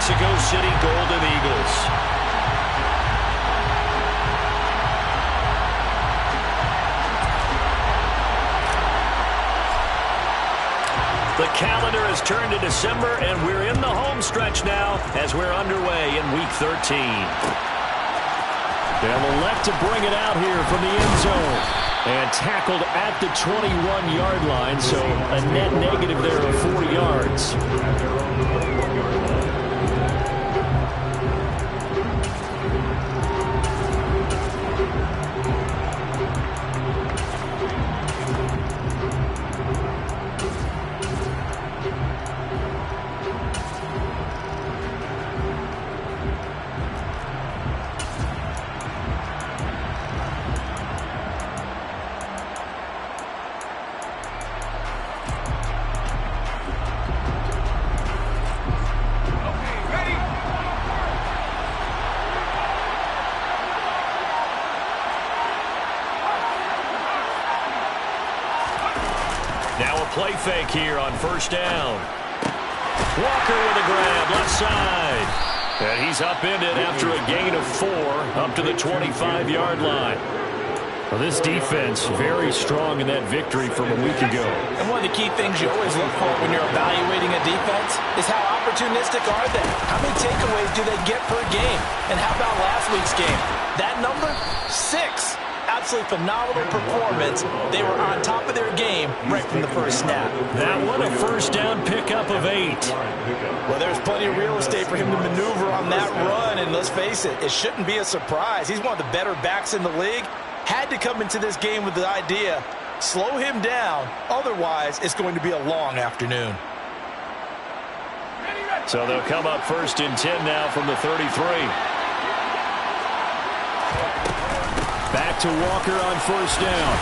Mexico City Golden Eagles. The calendar has turned to December, and we're in the home stretch now as we're underway in Week 13. They'll elect to bring it out here from the end zone. And tackled at the 21-yard line, so a net negative there of 4 yards. Now a play fake here on first down. Walker with a grab, left side. And he's upended after a gain of 4 up to the 25-yard line. Well, this defense very strong in that victory from a week ago. And one of the key things you always look for when you're evaluating a defense is how opportunistic are they? How many takeaways do they get per game? And how about last week's game? That number, 6. Absolutely phenomenal performance. They were on top of their game right from the first snap. That one a first down pickup of 8. Well, there's plenty of real estate for him to maneuver on that run, and let's face it, it shouldn't be a surprise. He's one of the better backs in the league. Had to come into this game with the idea, slow him down, otherwise it's going to be a long afternoon. So they'll come up first and 10 now from the 33. Back to Walker on first down.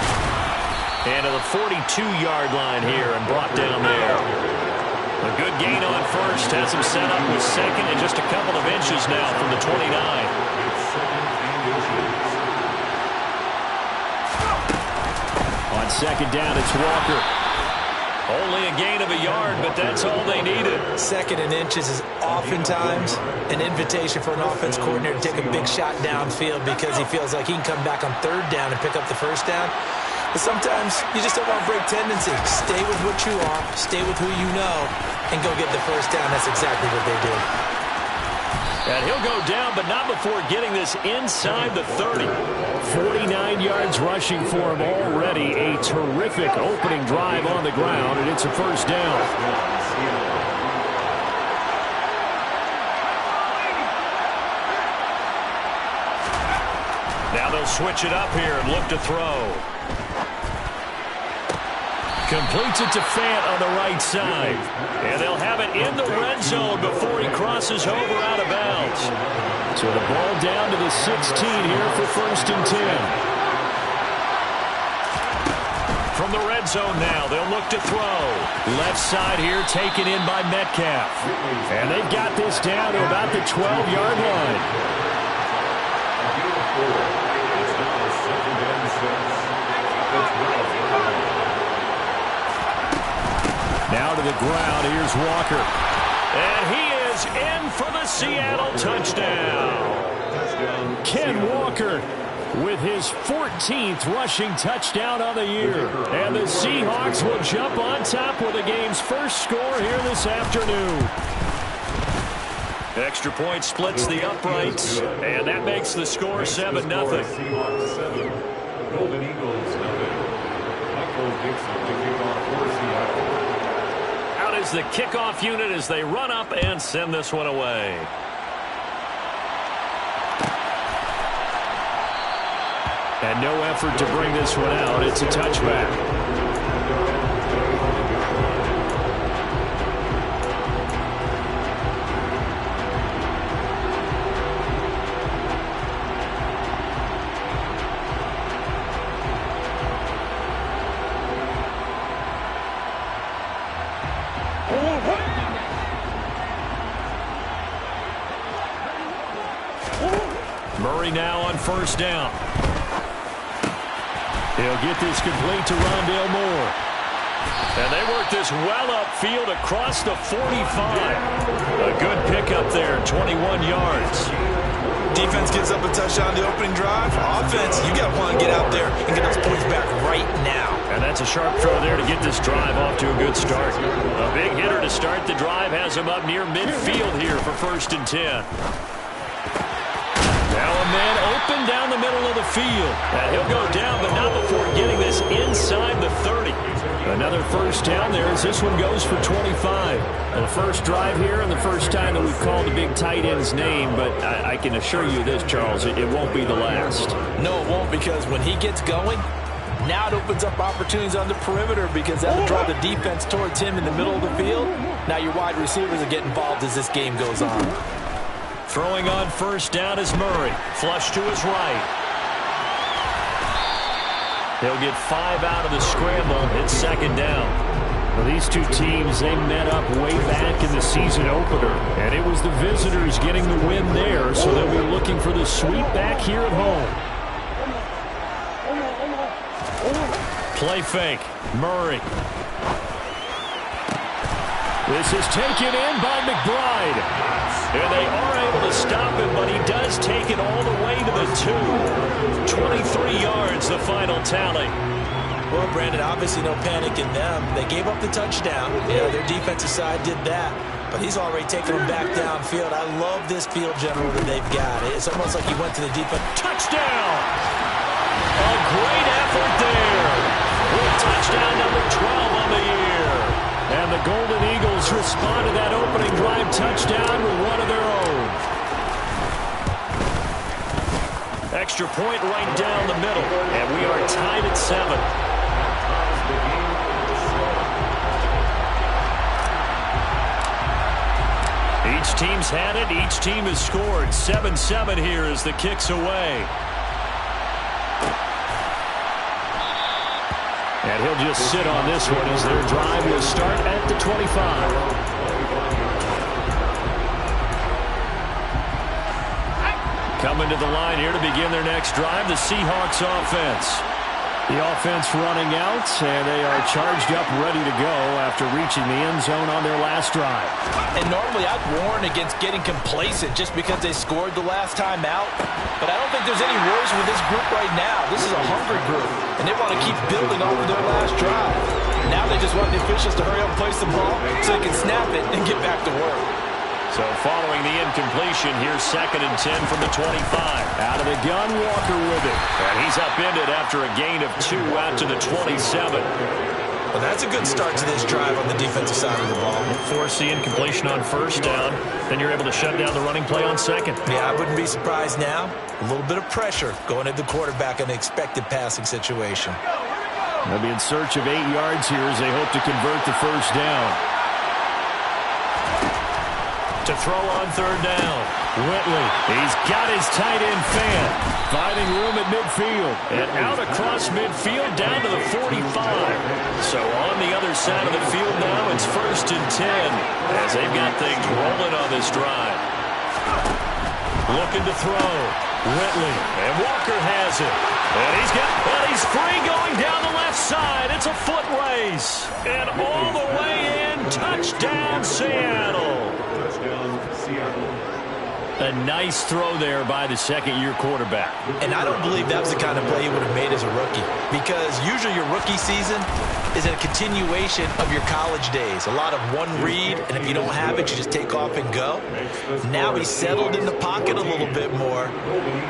And to the 42-yard line here and brought down there. A good gain on first. Has him set up with second and just a couple of inches now from the 29. On second down, it's Walker. Only a gain of a yard, but that's all they needed. Second and inches is oftentimes an invitation for an offense coordinator to take a big shot downfield because he feels like he can come back on third down and pick up the first down. But sometimes you just don't want to break tendency. Stay with what you are, stay with who you know, and go get the first down. That's exactly what they did. And he'll go down, but not before getting this inside the 30. 49 yards rushing for him already. A terrific opening drive on the ground, and it's a first down. Now they'll switch it up here and look to throw. Completes it to Fant on the right side. And they'll have it in the red zone before he crosses over out of bounds. So the ball down to the 16 here for first and 10. From the red zone now, they'll look to throw. Left side here taken in by Metcalf. And they've got this down to about the 12-yard line. Now to the ground, here's Walker. And he is in for the Seattle touchdown. Ken Walker with his 14th rushing touchdown on the year. And the Seahawks will jump on top with the game's first score here this afternoon. Extra point splits the uprights, and that makes the score 7-0. Golden Eagles, Michael Dixon to kick off for Seattle. Out is the kickoff unit as they run up and send this one away. And no effort to bring this one out. It's a touchback. Murray now on first down. He'll get this complete to Rondale Moore. And they work this well upfield across the 45. A good pickup. pickup there, 21 yards. Defense gives up a touchdown the opening drive. Offense, you got to want to get out there and get those points back right now. And that's a sharp throw there to get this drive off to a good start. A big hitter to start the drive has him up near midfield here for 1st and 10. Now a man open down the middle of the field. And he'll go down, but not before getting this inside the 30. Another first down there as this one goes for 25. The first drive here and the first time that we've called the big tight end's name, but I can assure you this, Charles, it won't be the last. No, it won't, because when he gets going, now it opens up opportunities on the perimeter because that'll draw the defense towards him in the middle of the field. Now your wide receivers will get involved as this game goes on. Throwing on first down is Murray. Flush to his right. He'll get 5 out of the scramble. It's 2nd down. Well, these two teams, they met up way back in the season opener, and it was the visitors getting the win there, so they'll be looking for the sweep back here at home. Play fake. Murray. This is taken in by McBride. And they are able to stop him, but he does take it all the way to the 2. 23 yards, the final tally. Well, Brandon, obviously no panic in them. They gave up the touchdown. Yeah, their defensive side did that. But he's already taken them back downfield. I love this field general that they've got. It's almost like he went to the defense. Touchdown! A great effort there. With touchdown number 12 on the year. And the Golden Eagles respond to that opening drive touchdown with one of their own. Extra point right down the middle. And we are tied at 7. Each team's had it. Each team has scored. 7-7 here as the kick's away. And he'll just sit on this one as their drive will start at the 25. Coming to the line here to begin their next drive, the Seahawks offense. The offense running out, and they are charged up, ready to go after reaching the end zone on their last drive. And normally I'd warn against getting complacent just because they scored the last time out. But I don't think there's any worries with this group right now. This is a hungry group, and they want to keep building off of their last drive. Now they just want the officials to hurry up and place the ball so they can snap it and get back to work. So following the incompletion, here's 2nd and 10 from the 25. Out of the gun, Walker with it. And he's upended after a gain of 2 out to the 27. Well, that's a good start to this drive on the defensive side of the ball. Force the incompletion on first down. Then you're able to shut down the running play on second. Yeah, I wouldn't be surprised now. A little bit of pressure going at the quarterback in an expected passing situation. They'll be in search of 8 yards here as they hope to convert the first down. To throw on third down. Whitley, he's got his tight end fan. Finding room at midfield. And out across midfield down to the 45. So on the other side of the field now, it's 1st and 10. As they've got things rolling on this drive. Looking to throw. Whitley. And Walker has it. And he's free going down the left side. It's a foot race. And all the way in. Touchdown, Seattle. A nice throw there by the second-year quarterback. And I don't believe that was the kind of play he would have made as a rookie. Because usually your rookie season is a continuation of your college days. A lot of one read, and if you don't have it, you just take off and go. Now he's settled in the pocket a little bit more,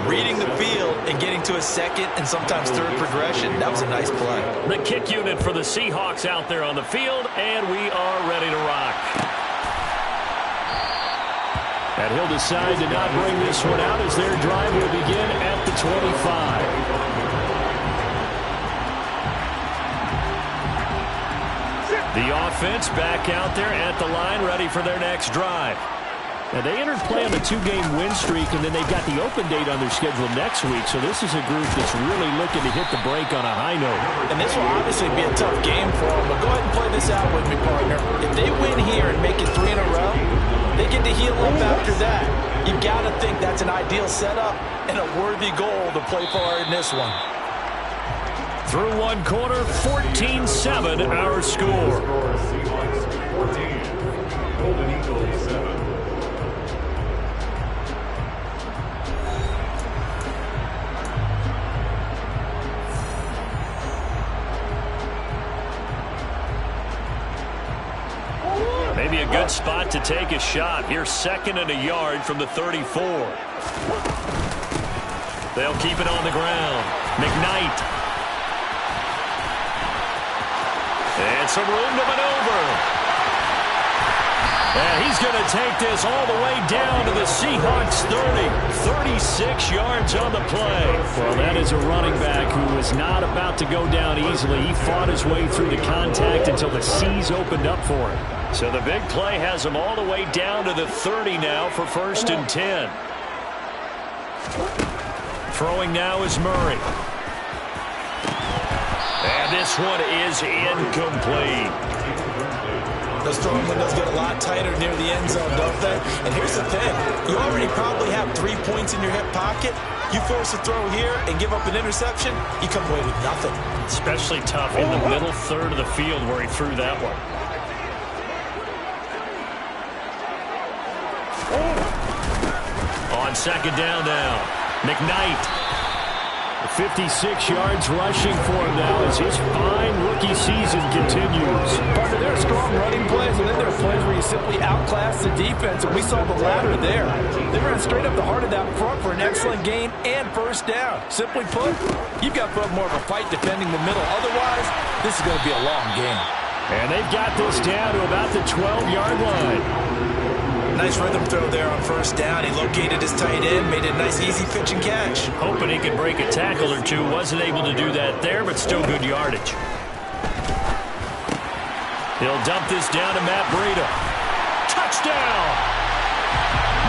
reading the field and getting to a second and sometimes third progression. That was a nice play. The kick unit for the Seahawks out there on the field, and we are ready to rock. And he'll decide to not bring this one out as their drive will begin at the 25. The offense back out there at the line, ready for their next drive. Now, they entered play on a 2-game win streak, and then they've got the open date on their schedule next week. So this is a group that's really looking to hit the break on a high note. And this will obviously be a tough game for them, but go ahead and play this out with me, partner. If they win here and make it 3 in a row, they get to heal up after that. You've got to think that's an ideal setup and a worthy goal to play for in this one. Through one quarter, 14-7 our score. good spot to take a shot. Here's 2nd and a yard from the 34. They'll keep it on the ground. McKnight. And some room to maneuver. And he's going to take this all the way down to the Seahawks 30. 36 yards on the play. Well, that is a running back who was not about to go down easily. He fought his way through the contact until the seas opened up for him. So the big play has him all the way down to the 30 now for 1st and 10. Throwing now is Murray. And this one is incomplete. Those throwing windows get a lot tighter near the end zone, don't they? And here's the thing. You already probably have 3 points in your hip pocket. You force a throw here and give up an interception, you come away with nothing. Especially tough in the middle third of the field where he threw that one. On 2nd down now, McKnight. 56 yards rushing for him now as his fine rookie season continues. Partner, there are strong running plays, and then there are plays where you simply outclass the defense, and we saw the latter there. They ran straight up the heart of that front for an excellent gain and 1st down. Simply put, you've got to put more of a fight defending the middle. Otherwise, this is going to be a long game. And they've got this down to about the 12-yard line. Nice rhythm throw there on 1st down. He located his tight end, made a nice easy pitch and catch. Hoping he could break a tackle or two. Wasn't able to do that there, but still good yardage. He'll dump this down to Matt Breida. Touchdown!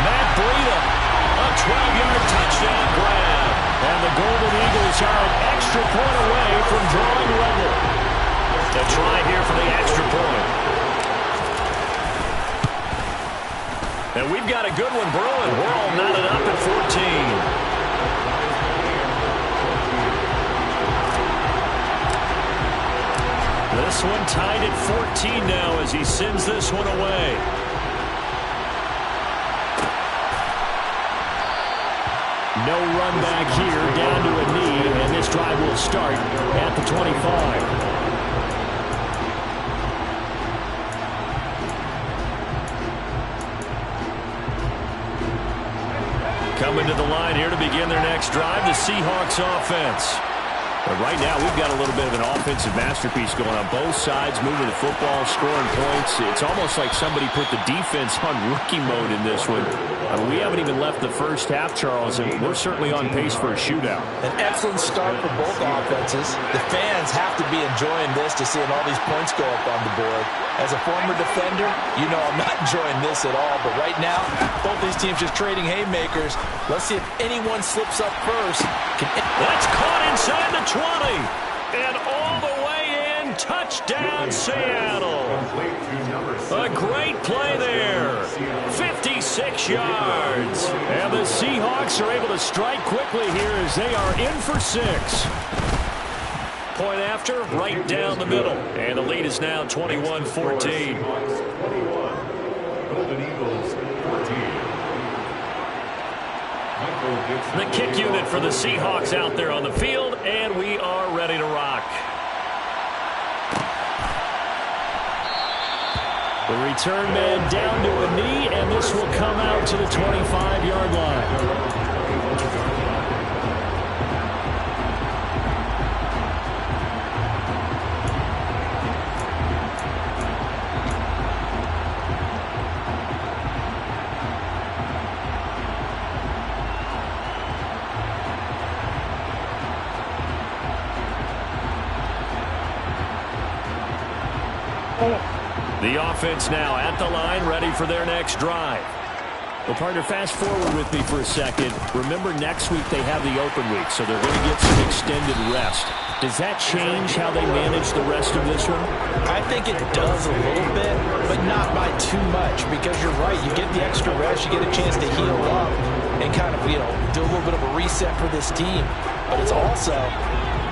Matt Breida, a 12-yard touchdown grab. And the Golden Eagles are an extra point away from drawing level. A try here for the extra point. And we've got a good one brewing. We're all knotted up at 14. This one tied at 14 now as he sends this one away. No run back here, down to a knee, and this drive will start at the 25. Coming to the line here to begin their next drive, the Seahawks offense. But right now, we've got a little bit of an offensive masterpiece going on both sides, moving the football, scoring points. It's almost like somebody put the defense on rookie mode in this one. I mean, we haven't even left the first half, Charles, and we're certainly on pace for a shootout. An excellent start for both offenses. The fans have to be enjoying this to seeing all these points go up on the board. As a former defender, you know I'm not enjoying this at all. But right now, both these teams just trading haymakers. Let's see if anyone slips up first. That's caught inside the 20. And all the way in. Touchdown, Seattle. A great play there. 56 yards. And the Seahawks are able to strike quickly here as they are in for 6. Point after, right down the middle. And the lead is now 21-14. The kick unit for the Seahawks out there on the field, and we are ready to rock. The return man down to a knee, and this will come out to the 25-yard line. The offense now at the line, ready for their next drive. Well, partner, fast forward with me for a second. Remember, next week they have the open week, so they're going to get some extended rest. Does that change how they manage the rest of this one? I think it does a little bit, but not by too much, because you're right. You get the extra rest, you get a chance to heal up and kind of, do a little bit of a reset for this team. But it's also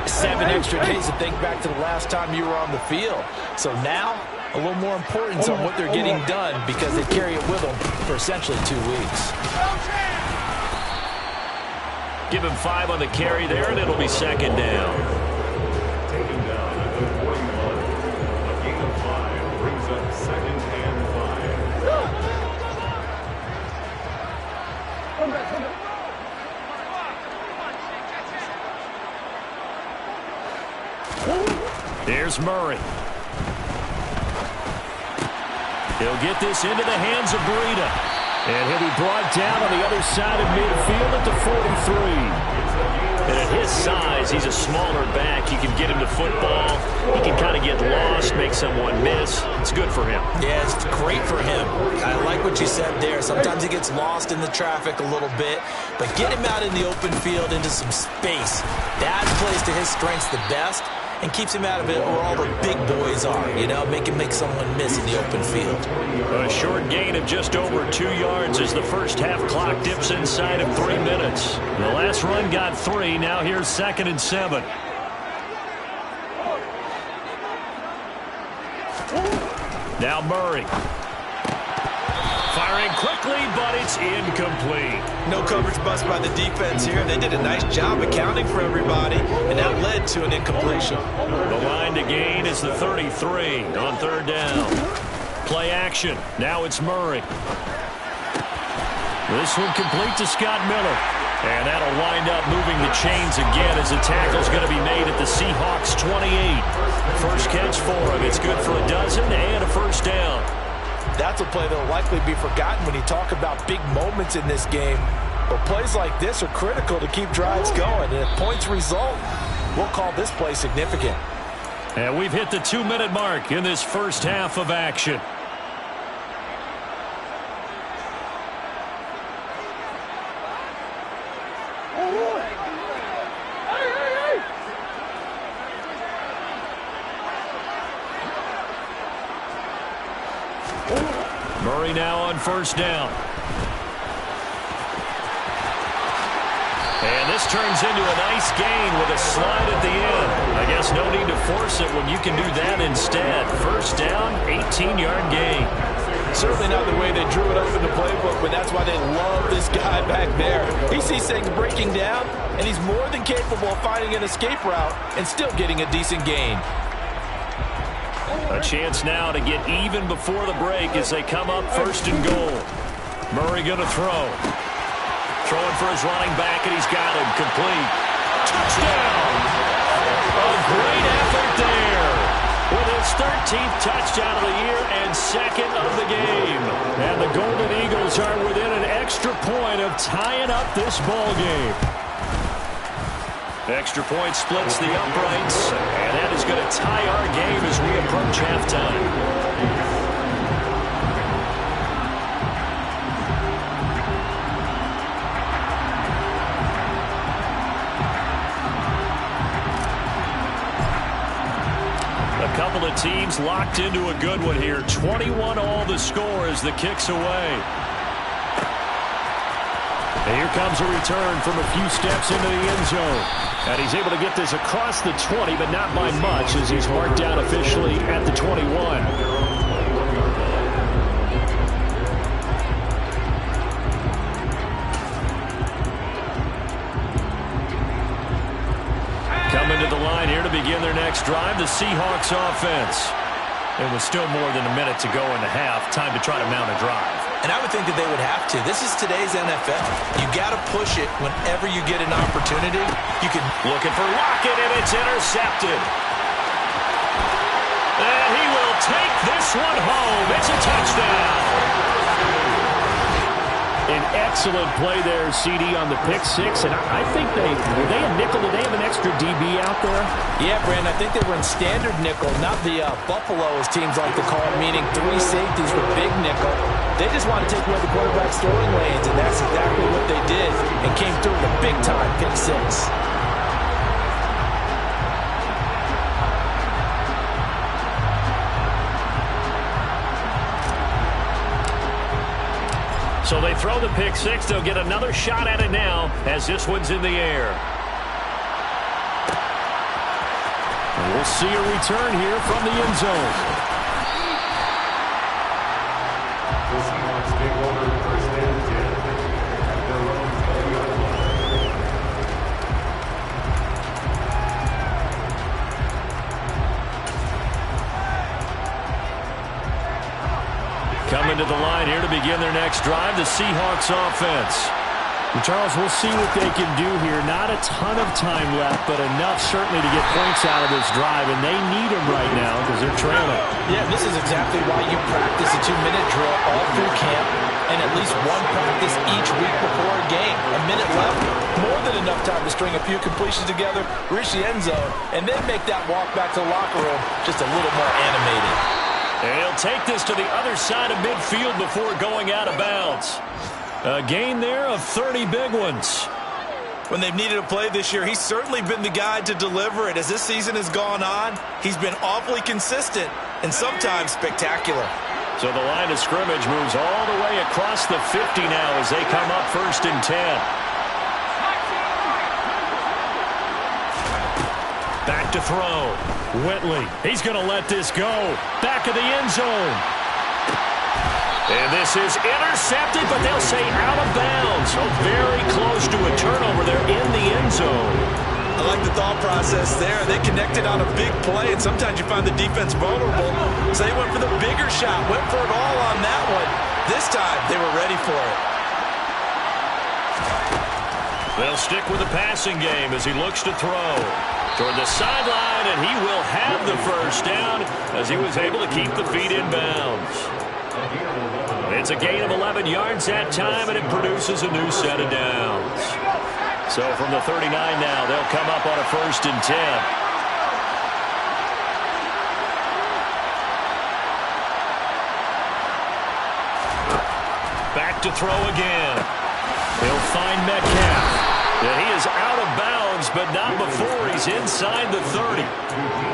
7 extra days to think back to the last time you were on the field. So now, a little more importance on what they're getting done because they carry it with them for essentially 2 weeks. Give him 5 on the carry there, and it'll be second down. Taken down at the 41. A gain of 5 brings up 2nd and 5. Here's Murray. He'll get this into the hands of Breida. And he'll be brought down on the other side of midfield at the 43. And at his size, he's a smaller back. You can get him to football. He can kind of get lost, make someone miss. It's good for him. Yeah, it's great for him. I like what you said there. Sometimes he gets lost in the traffic a little bit, but get him out in the open field into some space. That plays to his strengths the best and keeps him out of it where all the big boys are, you know, make someone miss in the open field. A short gain of just over 2 yards as the first half clock dips inside of 3 minutes. The last run got 3. Now here's 2nd and 7. Now Murray. Firing quickly, but it's incomplete. No coverage bust by the defense here. They did a nice job accounting for everybody, and that led to an incompletion. The line to gain is the 33 on 3rd down. Play action. Now it's Murray. This one complete to Scott Miller. And that'll wind up moving the chains again as the tackle's going to be made at the Seahawks 28. First catch for him. It's good for a dozen and a first down. That's a play that will likely be forgotten when you talk about big moments in this game. But plays like this are critical to keep drives going. And if points result, we'll call this play significant. And we've hit the 2-minute mark in this first half of action. Murray now on 1st down. And this turns into a nice gain with a slide at the end. I guess no need to force it when you can do that instead. 1st down, 18-yard gain. Certainly not the way they drew it up in the playbook, but that's why they love this guy back there. He sees things breaking down, and he's more than capable of finding an escape route and still getting a decent gain. A chance now to get even before the break as they come up 1st and goal. Murray going to throw. Throwing for his running back, and he's got him complete. Touchdown! A great effort there with his 13th touchdown of the year and 2nd of the game. And the Golden Eagles are within an extra point of tying up this ball game. Extra point splits the uprights, and that is going to tie our game as we approach halftime. A couple of teams locked into a good one here. 21 all the score as the kick's away. And here comes a return from a few steps into the end zone. And he's able to get this across the 20, but not by much as he's marked down officially at the 21. Coming to the line here to begin their next drive, the Seahawks offense. There was still more than a minute to go in the half. Time to try to mount a drive. And I would think that they would have to. This is today's NFL. You got to push it whenever you get an opportunity. You can looking for Lockett, and it's intercepted. And he will take this one home. It's a touchdown. An excellent play there, CD, on the pick six. And I think were they a nickel? Did they have an extra DB out there? Yeah, Brandon, I think they were in standard nickel, not the Buffalo, as teams like to call it, meaning 3 safeties with big nickel. They just want to take away the quarterback's throwing lanes, and that's exactly what they did and came through with a big-time pick six. So they throw the pick six. They'll get another shot at it now as this one's in the air. And we'll see a return here from the end zone. Coming to the line here to begin their next drive, the Seahawks offense. And Charles, we'll see what they can do here. Not a ton of time left, but enough certainly to get points out of this drive, and they need them right now because they're trailing. Yeah, this is exactly why you practice a 2-minute drill all through camp and at least one practice each week before a game. A minute left, more than enough time to string a few completions together, reach the end zone, and then make that walk back to the locker room just a little more animated. And he'll take this to the other side of midfield before going out of bounds. A gain there of 30 big ones. When they've needed a play this year, he's certainly been the guy to deliver it. As this season has gone on, he's been awfully consistent and sometimes spectacular. So the line of scrimmage moves all the way across the 50 now as they come up 1st and 10. Back to throw. Whitley, he's going to let this go. Back of the end zone. And this is intercepted, but they'll say out of bounds. So very close to a turnover there in the end zone. I like the thought process there. They connected on a big play, and sometimes you find the defense vulnerable. So they went for the bigger shot, went for it all on that one. This time, they were ready for it. They'll stick with the passing game as he looks to throw. Toward the sideline, and he will have the first down as he was able to keep the feet in bounds. It's a gain of 11 yards that time, and it produces a new set of downs. So from the 39 now, they'll come up on a 1st and 10. Back to throw again. He'll find Metcalf. Yeah, he is out of bounds, but not before he's inside the 30.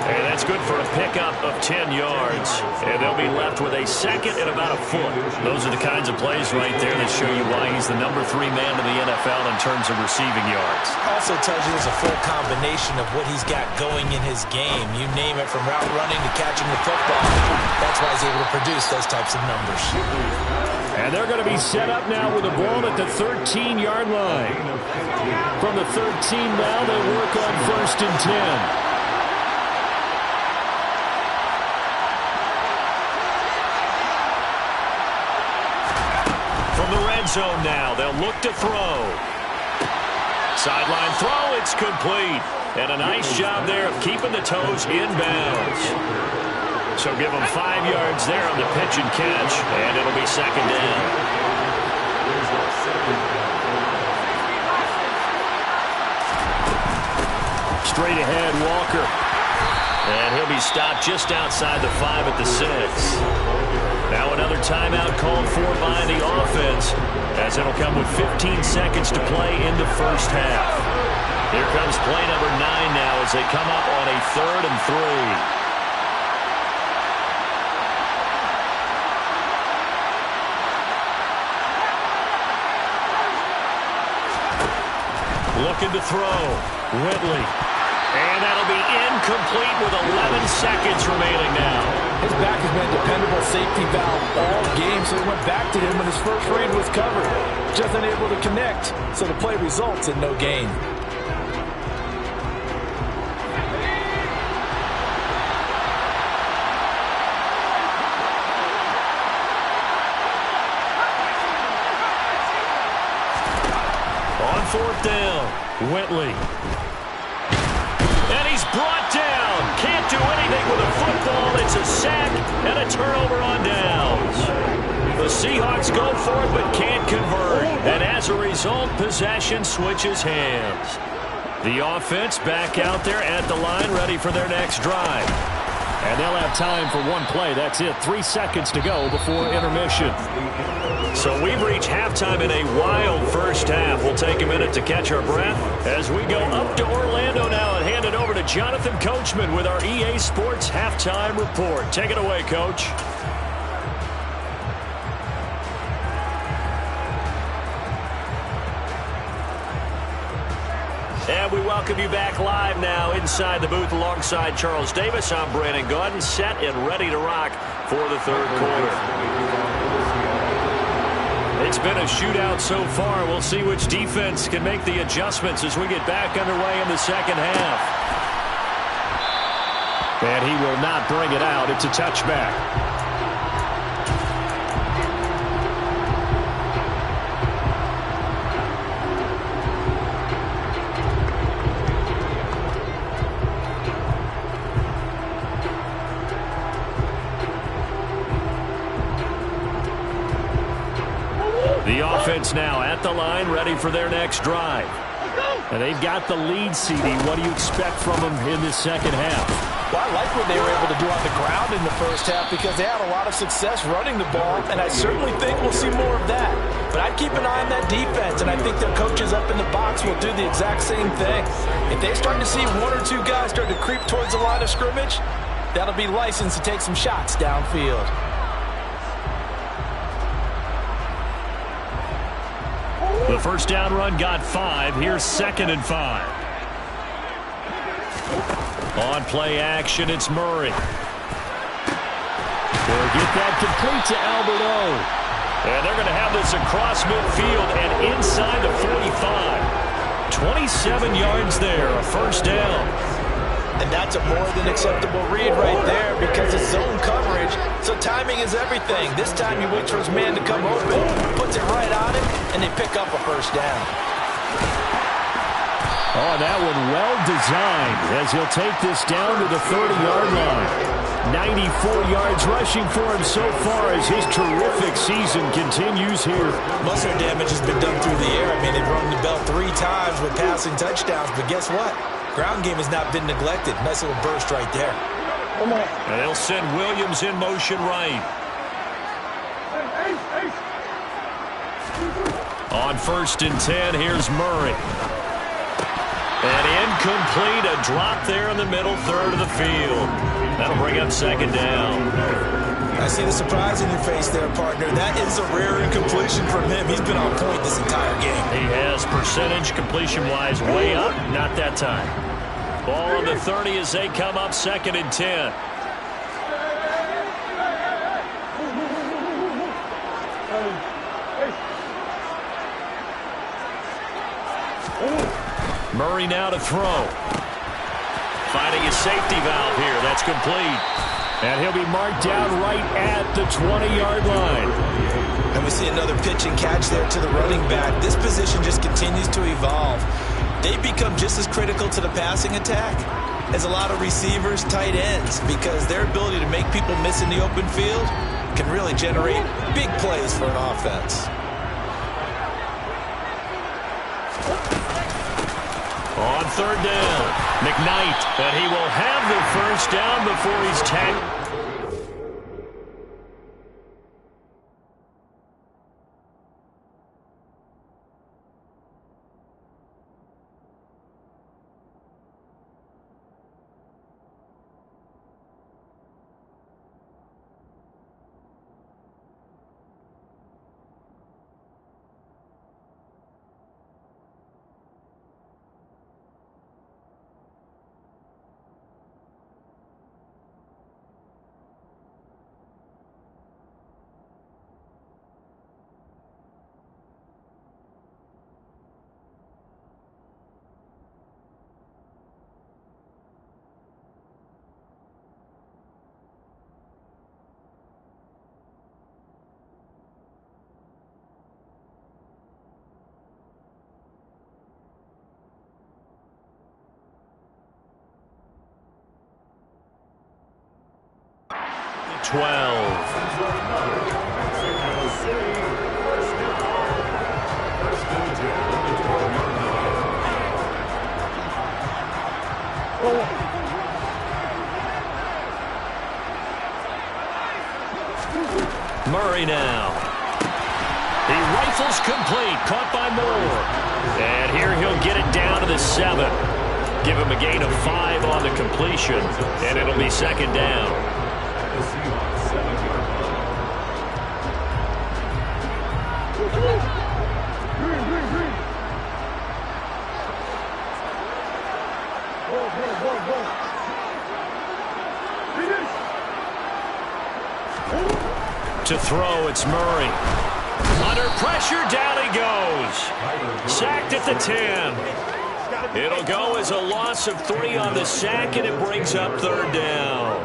And that's good for a pickup of 10 yards. And they'll be left with a second and about a foot. Those are the kinds of plays right there that show you why he's the number 3 man in the NFL in terms of receiving yards. Also tells you there's a full combination of what he's got going in his game. You name it, from route running to catching the football. That's why he's able to produce those types of numbers. And they're going to be set up now with the ball at the 13-yard line. From the 13 now, they work on 1st and 10. From the red zone now, they'll look to throw. Sideline throw, it's complete. And a nice job there of keeping the toes in bounds. So give them 5 yards there on the pitch and catch, and it'll be 2nd down. Straight ahead, Walker. And he'll be stopped just outside the 5 at the 6. Now another timeout called for by the offense, as it'll come with 15 seconds to play in the first half. Here comes play number 9 now as they come up on a 3rd and 3. Looking to throw. Whitley. And that'll be incomplete with 11 seconds remaining now. His back has been a dependable safety valve all game, so it went back to him when his first read was covered. Just unable to connect, so the play results in no gain. On 4th down, Whitley. And he's brought down. Can't do anything with a football. It's a sack and a turnover on downs. The Seahawks go for it but can't convert. And as a result, possession switches hands. The offense back out there at the line, ready for their next drive. And they'll have time for one play. That's it. 3 seconds to go before intermission. So we've reached halftime in a wild first half. We'll take a minute to catch our breath as we go up to Orlando now and hand it over to Jonathan Coachman with our EA Sports Halftime Report. Take it away, Coach. And we welcome you back live now inside the booth alongside Charles Davis. I'm Brandon Gaudin, set and ready to rock for the 3rd quarter. It's been a shootout so far. We'll see which defense can make the adjustments as we get back underway in the 2nd half. And he will not bring it out. It's a touchback. The offense now at the line, ready for their next drive. And they've got the lead, CD. What do you expect from them in the second half? Well, I like what they were able to do on the ground in the first half because they had a lot of success running the ball, and I certainly think we'll see more of that. But I'd keep an eye on that defense, and I think their coaches up in the box will do the exact same thing. If they start to see one or two guys start to creep towards the line of scrimmage, that'll be licensed to take some shots downfield. The first down run got 5. Here's 2nd and 5. On play action, it's Murray. They'll get that complete to Albert O. And they're going to have this across midfield and inside the 45. 27 yards there, a first down. And that's a more than acceptable read right there because it's zone coverage, so timing is everything. This time he waits for his man to come open, puts it right on him, and they pick up a first down. Oh, that one well designed as he'll take this down to the 30-yard line. 94 yards rushing for him so far as his terrific season continues here. Muscle damage has been done through the air. I mean, they've rung the bell 3 times with passing touchdowns, but guess what? Ground game has not been neglected. Nice little burst right there. And they'll send Williams in motion right. On 1st and 10, here's Murray. And incomplete, a drop there in the middle third of the field. That'll bring up 2nd down. I see the surprise in your face there, partner. That is a rare incompletion from him. He's been on point this entire game. He has percentage completion-wise way up, not that time. Ball on the 30 as they come up 2nd and 10. Murray now to throw. Finding his safety valve here. That's complete. And he'll be marked down right at the 20-yard line. And we see another pitch and catch there to the running back. This position just continues to evolve. They become just as critical to the passing attack as a lot of receivers, tight ends, because their ability to make people miss in the open field can really generate big plays for an offense. On 3rd down, McKnight, and he will have the first down before he's tackled. Murray now. He rifles complete, caught by Moore. And here he'll get it down to the 7. Give him a gain of 5 on the completion, and it'll be 2nd down. The Seahawks 7-yard To throw, it's Murray. Under pressure, down he goes. Sacked at the 10. It'll go as a loss of 3 on the sack, and it brings up 3rd down.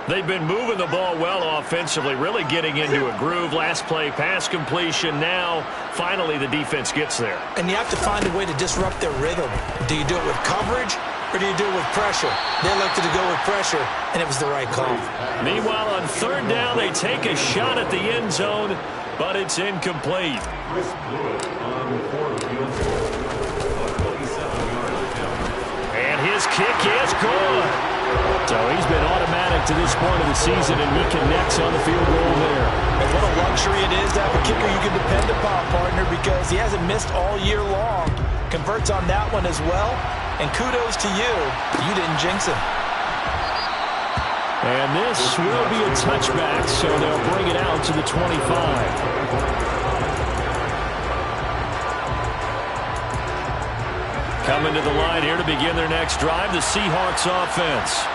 They've been moving the ball well offensively, really getting into a groove. Last play, pass completion. Now, finally, the defense gets there. And you have to find a way to disrupt their rhythm. Do you do it with coverage, or do you do it with pressure? They elected to go with pressure, and it was the right call. Meanwhile, on 3rd down, they take a shot at the end zone, but it's incomplete. And his kick is good. So he's been automatic to this point of the season, and he connects on the field goal there. And what a luxury it is to have a kicker you can depend upon, partner, because he hasn't missed all year long. Converts on that one as well, and kudos to you. You didn't jinx him. And this will be a touchback, so they'll bring it out to the 25. Coming to the line here to begin their next drive, the Seahawks offense.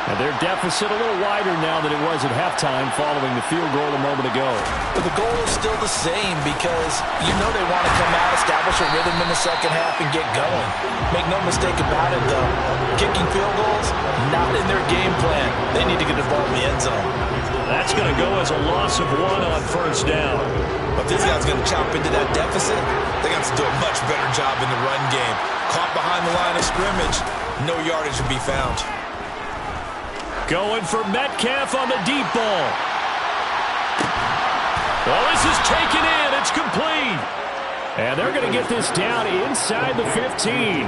And their deficit a little wider now than it was at halftime following the field goal a moment ago. But the goal is still the same because you know they want to come out, establish a rhythm in the second half, and get going. Make no mistake about it, though. Kicking field goals, not in their game plan. They need to get the ball in the end zone. That's going to go as a loss of 1 on first down. But this guy's going to chop into that deficit. They got to do a much better job in the run game. Caught behind the line of scrimmage, no yardage to be found. Going for Metcalf on the deep ball. Well, this is taken in. It's complete. And they're going to get this down inside the 15.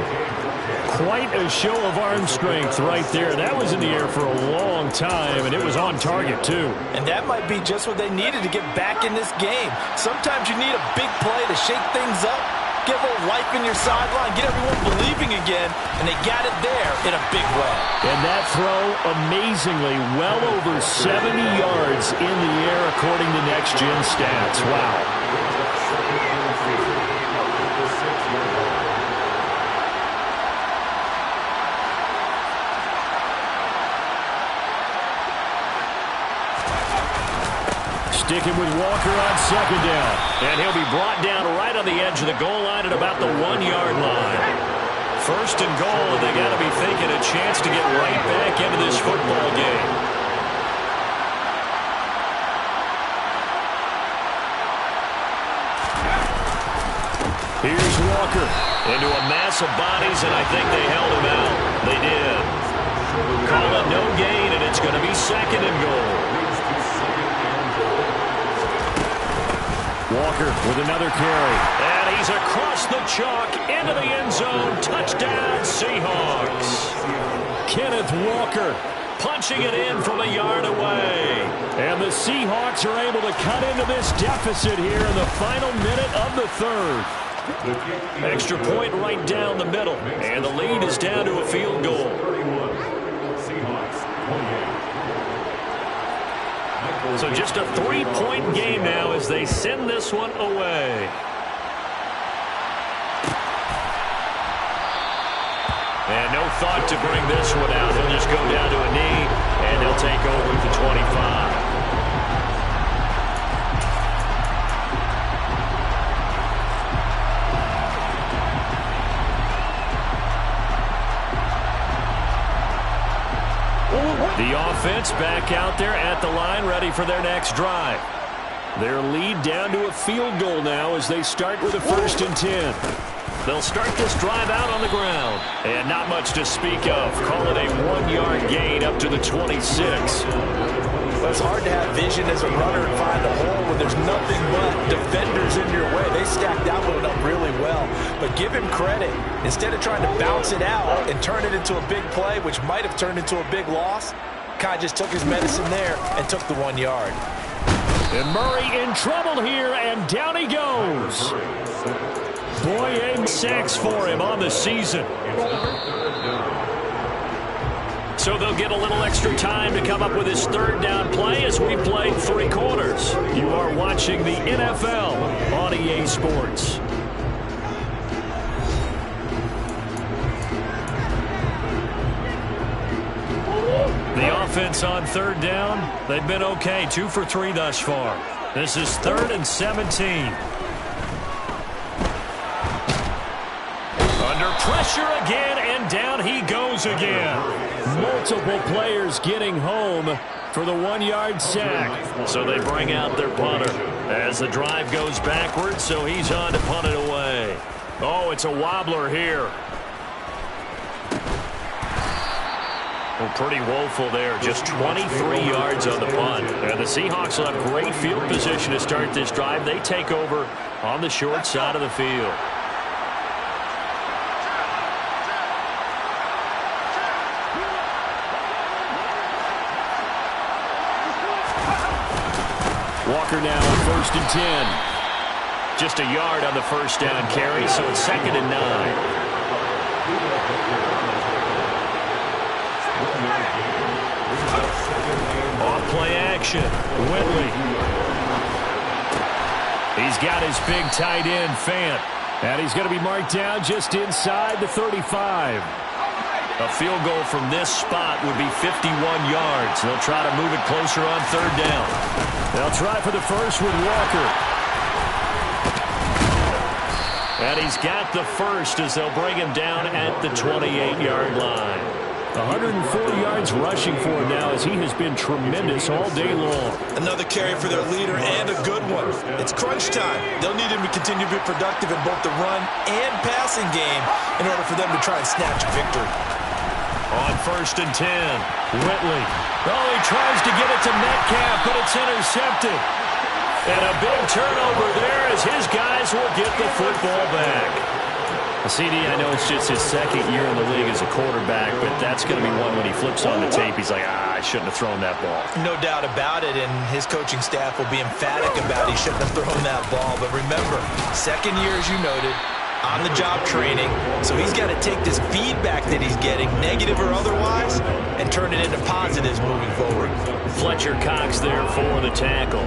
Quite a show of arm strength right there. That was in the air for a long time, and it was on target, too. And that might be just what they needed to get back in this game. Sometimes you need a big play to shake things up, get a little life in your sideline, get everyone believing again, and they got it there in a big way. And that throw, amazingly, well over 70 yards in the air according to Next Gen Stats. Wow. Sticking with Walker on second down. And he'll be brought down right on the edge of the goal line at about the 1-yard line. First and goal, and they got to be thinking a chance to get right back into this football game. Here's Walker into a mass of bodies, and I think they held him out. They did. Call it no gain, and it's going to be second and goal. Walker with another carry. And he's across the chalk into the end zone. Touchdown, Seahawks. Kenneth Walker punching it in from a yard away. And the Seahawks are able to cut into this deficit here in the final minute of the third. Extra point right down the middle. And the lead is down to a field goal. So just a 3-point game now as they send this one away. And no thought to bring this one out. He'll just go down to a knee, and he'll take over at the 25. The offense back out there at the line, ready for their next drive. Their lead down to a field goal now as they start with a 1st and 10. They'll start this drive out on the ground. And not much to speak of. Call it a 1-yard gain up to the 26. Well, it's hard to have vision as a runner and find a hole when there's nothing but defenders in your way. They stacked that one up really well. But give him credit. Instead of trying to bounce it out and turn it into a big play, which might have turned into a big loss, Kai just took his medicine there and took the 1 yard. And Murray in trouble here, and down he goes. Boy, 8 sacks for him on the season. So they'll get a little extra time to come up with his 3rd down play as we play 3 quarters. You are watching the NFL on EA Sports. The offense on 3rd down, they've been okay. 2 for 3 thus far. This is 3rd and 17. Under pressure again, and down he goes again. Multiple players getting home for the 1-yard sack. So they bring out their punter as the drive goes backwards, so he's on to punt it away. Oh, it's a wobbler here. Well, pretty woeful there. Just 23 yards on the punt. And the Seahawks will have great field position to start this drive. They take over on the short side of the field. Walker now on 1st and 10. Just a yard on the first down carry, so it's 2nd and 9. Off play action. Whitley. He's got his big tight end, Fant. And he's going to be marked down just inside the 35. A field goal from this spot would be 51 yards. They'll try to move it closer on 3rd down. They'll try for the first with Walker. And he's got the first as they'll bring him down at the 28-yard line. 104 yards rushing for him now as he has been tremendous all day long. Another carry for their leader and a good one. It's crunch time. They'll need him to continue to be productive in both the run and passing game in order for them to try and snatch a victory. On 1st and 10, Whitley. Oh, he tries to get it to Metcalf, but it's intercepted. And a big turnover there as his guys will get the football back. CD, I know it's just his 2nd year in the league as a quarterback, but that's going to be one when he flips on the tape. He's like, I shouldn't have thrown that ball. No doubt about it, and his coaching staff will be emphatic about he shouldn't have thrown that ball. But remember, 2nd year, as you noted, on-the-job training, so he's got to take this feedback that he's getting, negative or otherwise, and turn it into positives moving forward. Fletcher Cox there for the tackle.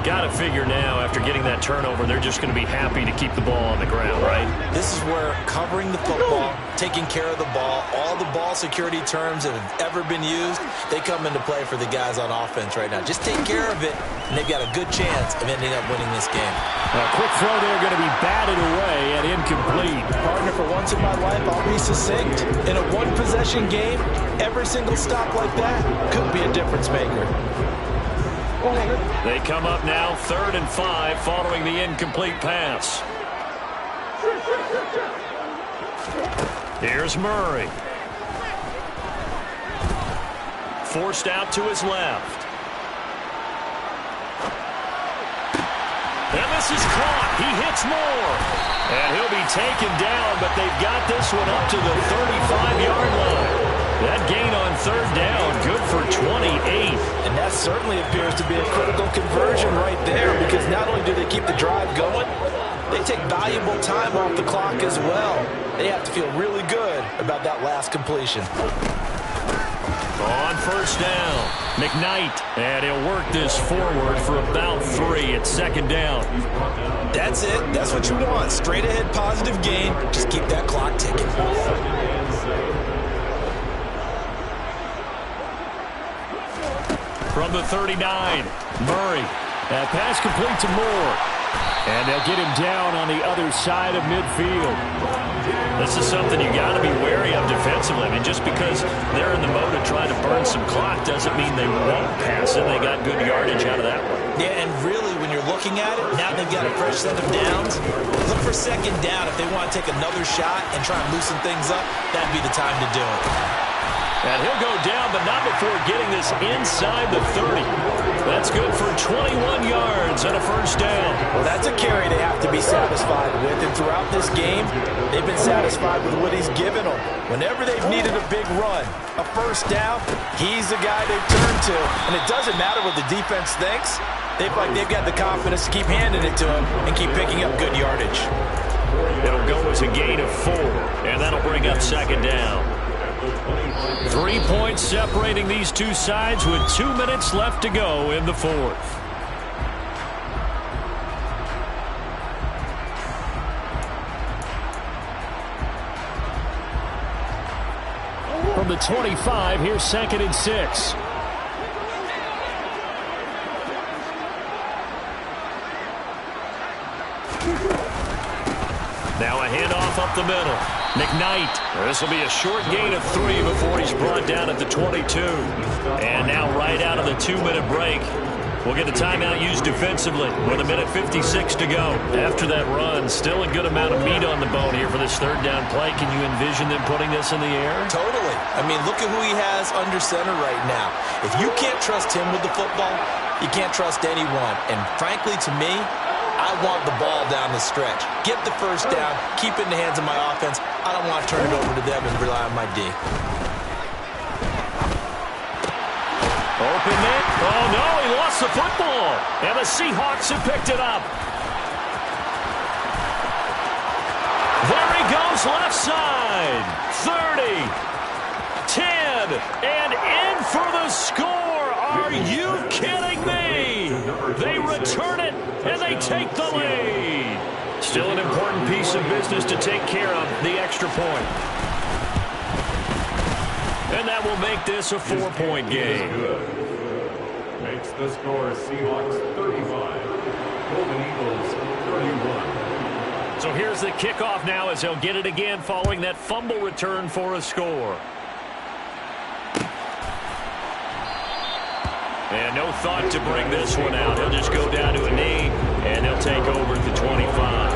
Got to figure now, after getting that turnover, they're just going to be happy to keep the ball on the ground, right? This is where covering the football, taking care of the ball, all the ball security terms that have ever been used, they come into play for the guys on offense right now. Just take care of it, and they've got a good chance of ending up winning this game. A quick throw there going to be batted away and incomplete. Partner, for once in my life, I'll be succinct. In a one-possession game, every single stop like that could be a difference maker. They come up now 3rd and 5 following the incomplete pass. Here's Murray. Forced out to his left. And this is caught. He hits more. And he'll be taken down, but they've got this one up to the 35-yard line. That gain on 3rd down, good for 28. And that certainly appears to be a critical conversion right there, because not only do they keep the drive going, they take valuable time off the clock as well. They have to feel really good about that last completion. On 1st down, McKnight, and he'll work this forward for about 3 at 2nd down. That's it. That's what you want. Straight ahead positive gain. Just keep that clock ticking. From the 39, Murray. That pass complete to Moore. And they'll get him down on the other side of midfield. This is something you got to be wary of defensively. I mean, just because they're in the mode of trying to burn some clock doesn't mean they won't pass it. They got good yardage out of that one. Yeah, and really, when you're looking at it, now they've got a fresh set of downs. Look for 2nd down. If they want to take another shot and try and loosen things up, that'd be the time to do it. And he'll go down, but not before getting this inside the 30. That's good for 21 yards and a 1st down. Well, that's a carry they have to be satisfied with. And throughout this game, they've been satisfied with what he's given them. Whenever they've needed a big run, a 1st down, he's the guy they turn to. And it doesn't matter what the defense thinks. They've got the confidence to keep handing it to him and keep picking up good yardage. It'll go as a gain of 4, and that'll bring up 2nd down. 3 points separating these two sides with 2 minutes left to go in the 4th. From the 25, here's 2nd and 6. Now a handoff up the middle. McKnight. This will be a short gain of 3 before he's brought down at the 22. And now right out of the 2-minute break, We'll get a timeout used defensively with 1:56 to go. After that run, still a good amount of meat on the bone here for this third down play. Can you envision them putting this in the air? Totally. I mean, look at who he has under center right now. If you can't trust him with the football, you can't trust anyone. And frankly, to me, I want the ball down the stretch. Get the first down, keep it in the hands of my offense. I don't want to turn it over to them and rely on my D. Open it. Oh, no, he lost the football. And the Seahawks have picked it up. There he goes, left side. 30, 10, and in for the score. Are you kidding me? They return it, and they take the lead. Still an important piece of business to take care of, the extra point. And that will make this a 4-point game. Makes the score Seahawks 35, Golden Eagles 31. So here's the kickoff now as he'll get it again following that fumble return for a score. And no thought to bring this one out. He'll just go down to a knee, and they'll take over at the 25.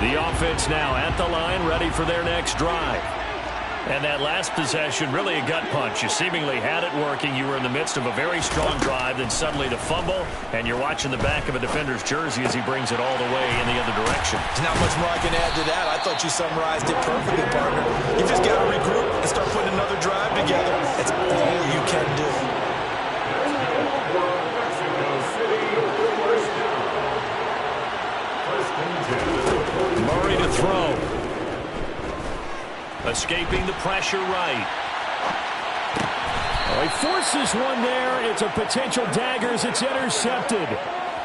The offense now at the line, ready for their next drive. And that last possession, really a gut punch. You seemingly had it working. You were in the midst of a very strong drive, then suddenly the fumble, and you're watching the back of a defender's jersey as he brings it all the way in the other direction. There's not much more I can add to that. I thought you summarized it perfectly, partner. You just got to regroup and start putting another drive together. That's all you can do. Murray to throw. Escaping the pressure right. Oh, he forces one there. It's a potential dagger as it's intercepted.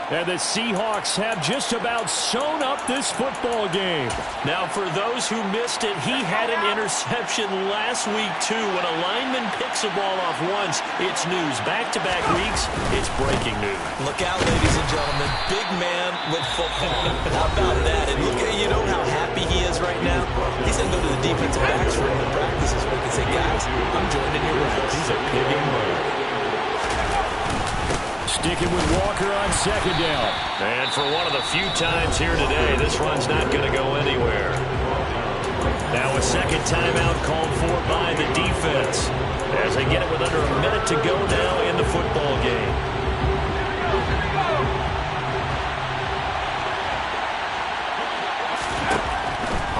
And the Seahawks have just about sewn up this football game. Now, for those who missed it, he had an interception last week, too. When a lineman picks a ball off once, it's news. Back-to-back weeks, it's breaking news. Look out, ladies and gentlemen. Big man with football. How about that? And look at, you know how happy he is right now? He's going to go to the defensive backs room in practice this week and say, guys, I'm joining your ranks. He's a pigging move. Sticking with Walker on second down. And for one of the few times here today, this run's not going to go anywhere. Now a second timeout called for by the defense as they get it with under a minute to go now in the football game.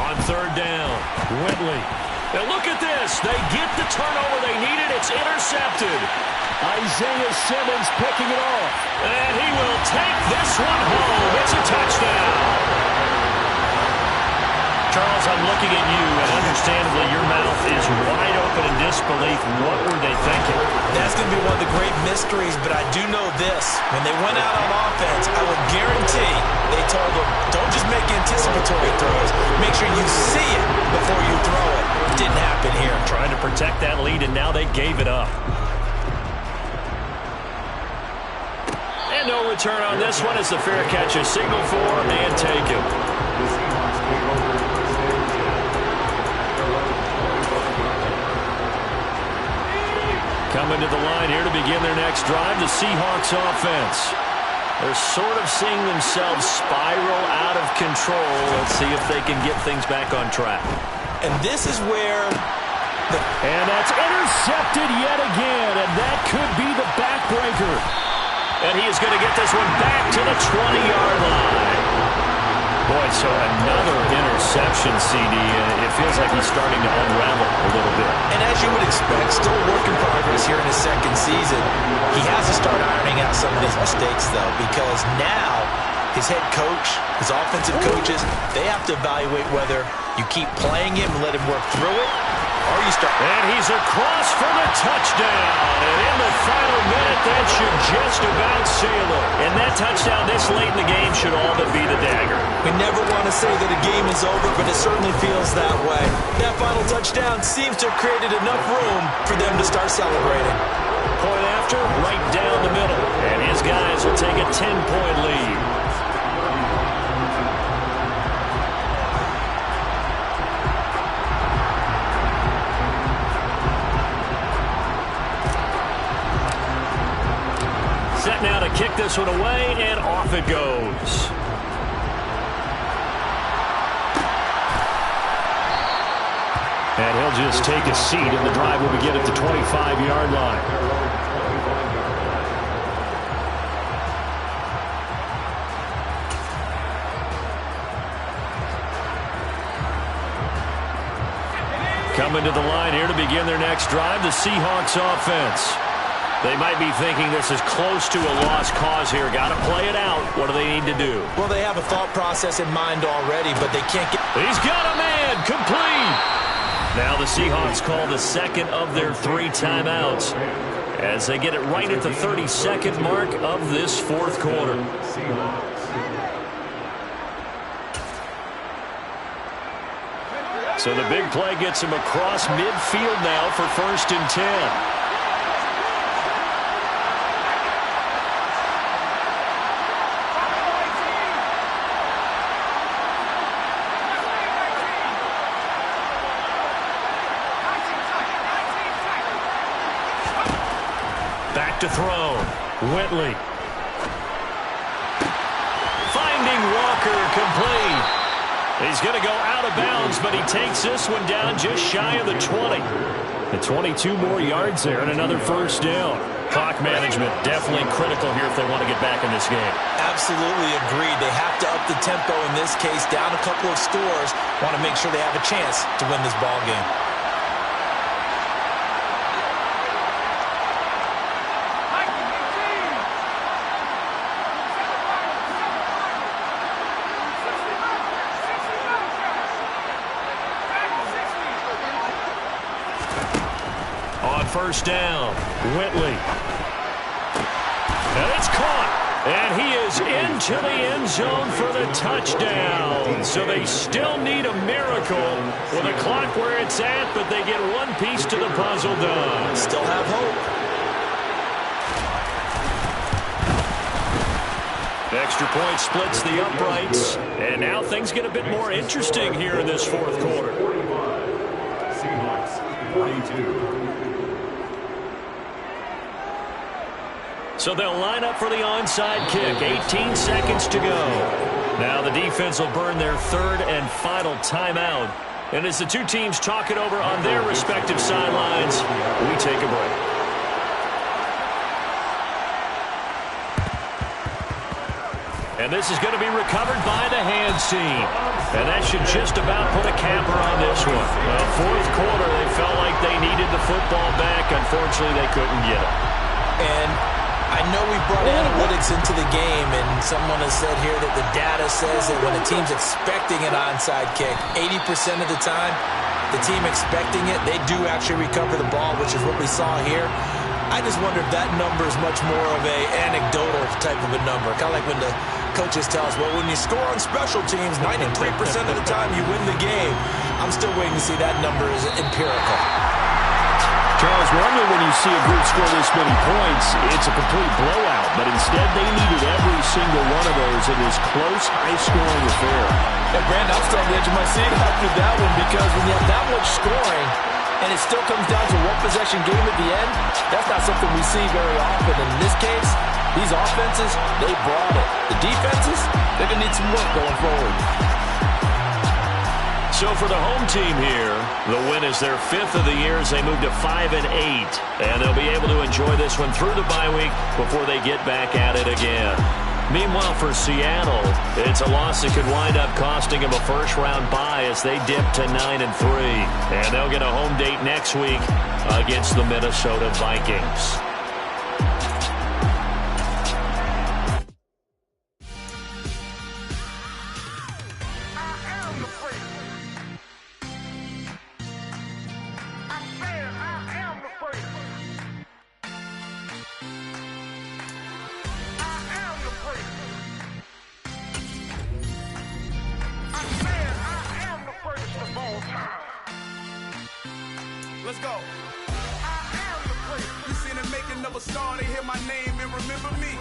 On third down, Whitley. Now look at this. They get the turnover they needed. It's intercepted. Isaiah Simmons picking it off. And he will take this one home. It's a touchdown. Charles, I'm looking at you, and understandably your mouth is wide open in disbelief. What were they thinking? That's going to be one of the great mysteries, but I do know this. When they went out on offense, I would guarantee they told them, don't just make anticipatory throws. Make sure you see it before you throw it. It didn't happen here. Trying to protect that lead, and now they gave it up. And no return on this one as the fair catch is signaled for and taken. Coming to the line here to begin their next drive, the Seahawks offense. They're sort of seeing themselves spiral out of control. Let's see if they can get things back on track. And this is where... And that's intercepted yet again, and that could be the backbreaker. And he is going to get this one back to the 20-yard line. Boy, so another interception, CD, and it feels like he's starting to unravel a little bit. And as you would expect, still a work in progress here in his second season. He has to start ironing out some of these mistakes, though, because now his head coach, his offensive coaches, they have to evaluate whether you keep playing him and let him work through it, or you start... And he's across for the touchdown. And in the final minute, that should just about seal it. And that touchdown this late in the game should all but be the dagger. We never want to say that a game is over, but it certainly feels that way. That final touchdown seems to have created enough room for them to start celebrating. Point after, right down the middle. And his guys will take a 10-point lead. set now to kick this one away, and off it goes. And he'll just take a seat, and the drive will begin at the 25-yard line. Coming to the line here to begin their next drive, the Seahawks offense. They might be thinking this is close to a lost cause here. Got to play it out. What do they need to do? Well, they have a thought process in mind already, but they can't get... He's got a man. Complete. Now the Seahawks call the second of their 3 timeouts as they get it right at the 30-second mark of this fourth quarter. So the big play gets him across midfield now for 1st and 10. Back to throw. Whitley. Finding Walker, complete. He's going to go out of bounds, but he takes this one down just shy of the 20. And 22 more yards there and another first down. Clock management definitely critical here if they want to get back in this game. Absolutely agreed. They have to up the tempo in this case, down a couple of scores. Want to make sure they have a chance to win this ball game. First down, Whitley. And it's caught. And he is into the end zone for the touchdown. So they still need a miracle with a clock where it's at, but they get one piece to the puzzle done. Still have hope. Extra point splits the uprights. And now things get a bit more interesting here in this fourth quarter. Seahawks 42. So they'll line up for the onside kick. 18 seconds to go. Now the defense will burn their 3rd and final timeout. And as the two teams talk it over on their respective sidelines, we take a break. And this is going to be recovered by the hands team. And that should just about put a capper on this one. Well, fourth quarter, they felt like they needed the football back. Unfortunately, they couldn't get it. And I know we brought analytics into the game, and someone has said here that the data says that when a team's expecting an onside kick, 80% of the time, the team expecting it, they do actually recover the ball, which is what we saw here. I just wonder if that number is much more of a anecdotal type of a number, kind of like when the coaches tell us, well, when you score on special teams, 93% of the time you win the game. I'm still waiting to see that number is empirical. Charles, normally when you see a group score this many points, it's a complete blowout. But instead, they needed every single one of those in this close, high-scoring affair. Yeah, Brandon, I'm still on the edge of my seat after that one because when you have that much scoring and it still comes down to one possession game at the end, that's not something we see very often. In this case, these offenses, they brought it. The defenses, they're going to need some work going forward. So for the home team here, the win is their 5th of the year as they move to 5-8. And they'll be able to enjoy this one through the bye week before they get back at it again. Meanwhile, for Seattle, it's a loss that could wind up costing them a first-round bye as they dip to 9-3. And they'll get a home date next week against the Minnesota Vikings. Let's go. You seen the making of a star, they hear my name and remember me.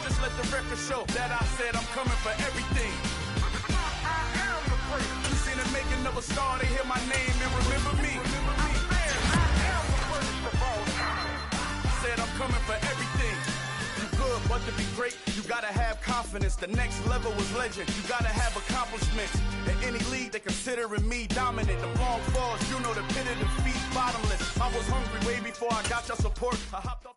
Just let the record show that I said I'm coming for everything. You seen the making of a star, they hear my name and remember me. Said I'm coming for everything. to be great, you gotta have confidence. The next level was legend. You gotta have accomplishments. In any league, they considering me dominant. The long falls, you know the pit of defeat, bottomless. I was hungry way before I got your support. I hopped off.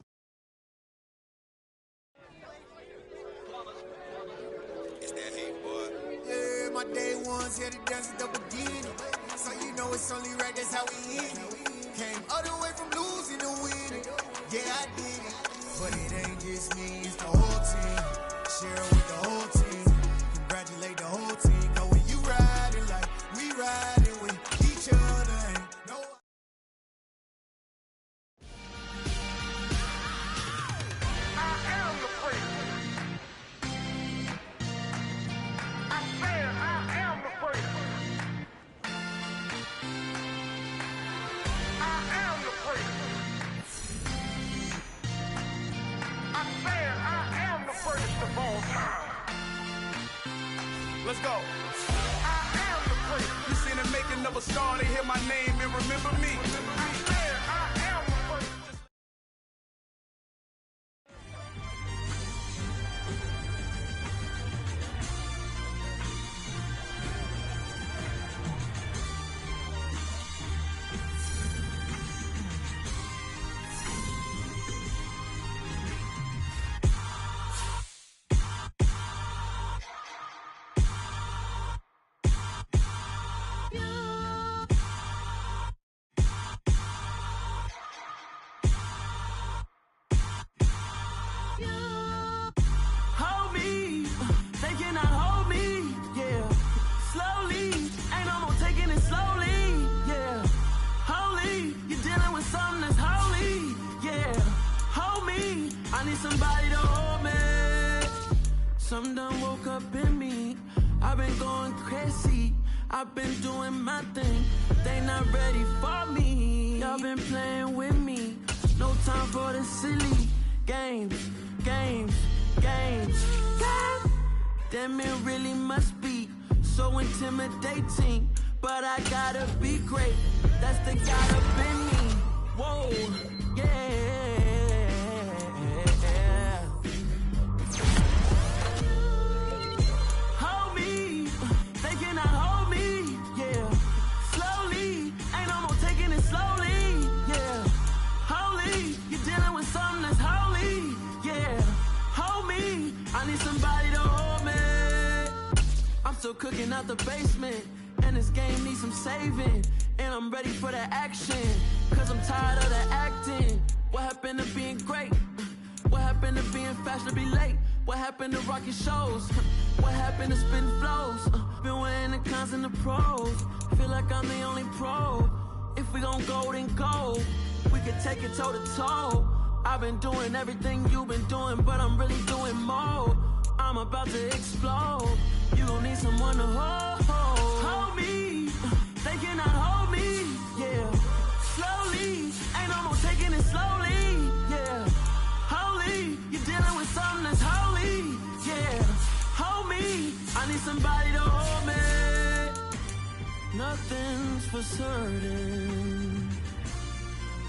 It's that heat, boy. Yeah, my day ones here to dance at the beginning. So you know it's only right, that's how we end it. Came all the way from losing to winning. Yeah, I did it. But it ain't just me, it's the whole team. Share it with the whole team. Congratulate the whole team. Cause when you riding like we riding with each other, ain't no. I am the prince. I said I am the prince. I am the prince. I said I am the first of all time. Let's go. I am the prince. You seen the making of a star, they hear my name and remember me. I said I am the prince. Hold me, they cannot hold me, yeah. Slowly, ain't no more taking it slowly, yeah. Holy, you're dealing with something that's holy, yeah. Hold me, I need somebody to hold me. Something done woke up in me, I've been going crazy. I've been doing my thing, they not ready for me. Y'all been playing with me, no time for the silly games. God damn, it really must be so intimidating. But I gotta be great, that's the God up in me. Whoa, yeah. Hold me, they cannot hold me, yeah. Slowly, ain't no more taking it slowly, yeah. Holy, you're dealing with something that's holy, yeah. Hold me, I need somebody to hold me. I'm still cooking out the basement, and this game needs some saving. And I'm ready for the action, cause I'm tired of the acting. What happened to being great? What happened to being fashionably late? What happened to rocking shows? What happened to spitting flows? Been weighing the cons and the pros. Feel like I'm the only pro. If we gon' go, then go. We could take it toe to toe. I've been doing everything you've been doing, but I'm really doing more. I'm about to explode. You gon' need someone to hold. Hold me, they cannot hold me, yeah. Slowly, ain't no more taking it slowly, yeah. Holy, you're dealing with something that's holy, yeah. Hold me, I need somebody to hold me. Nothing's for certain,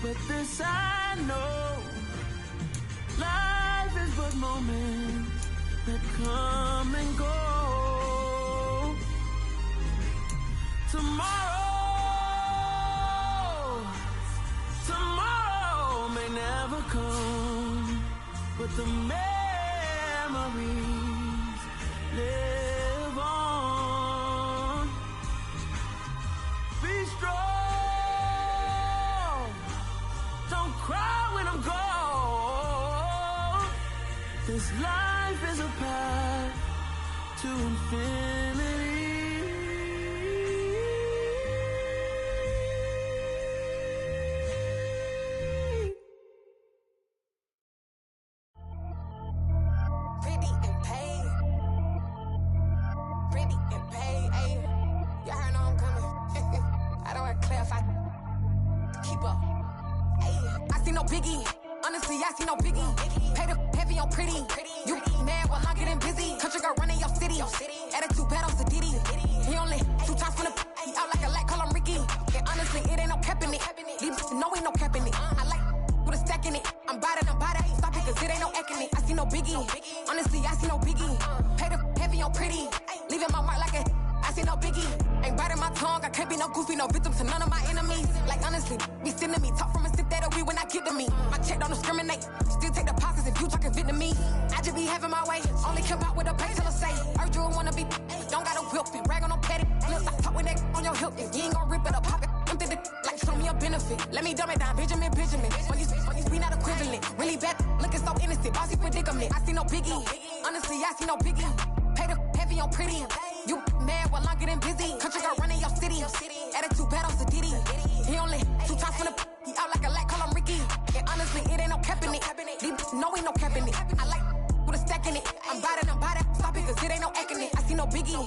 but this I know. Life is but moments that come and go. Tomorrow may never come, but the memories live on. Be strong, don't cry when I'm gone. This life is a path to infinity. Honestly, I see no biggie. Pay the heavy on pretty. You mad while I'm getting busy. Country girl running your city. Attitude bad on Sadidi. He only 2 times from the he out like a light, call him Ricky. And honestly, it ain't no cap in it. These bitches know ain't no cap in it. I like with a stack in it. I'm body, stop it. cause it ain't no acting it. I see no biggie. Honestly, I see no biggie. Pay the heavy on pretty. Leaving my mark like a, I see no biggie. Ain't biting my tongue, I can't be no goofy, no victim to none of my enemies. Like honestly, be sending me. Talk from a sip that a weed when I get to me. My check don't discriminate. Still take deposits if you talking Vietnamese. I just be having my way. Only care about what the pay teller say. Urge you wanna be, don't gotta whip it. Brag on no petty. Let's stop talk with that on your hip. If you ain't gon' rip it up, pop it. Empty the like show me a benefit. Let me dumb it down, Benjamin. When you we not equivalent. Really bad, looking so innocent. Bossy predicament. I see no biggie. Honestly, I see no biggie. Pay the heavy on pretty. You mad while I'm getting busy. Country girl running your city. Attitude bad on Diddy. He only 2 times from the he out like a light, call him Ricky. And honestly, it ain't no cap in it. No, ain't no cap in it. I like with a stack in it. I'm by that. Stop it, cause it ain't no acting it. I see no biggie.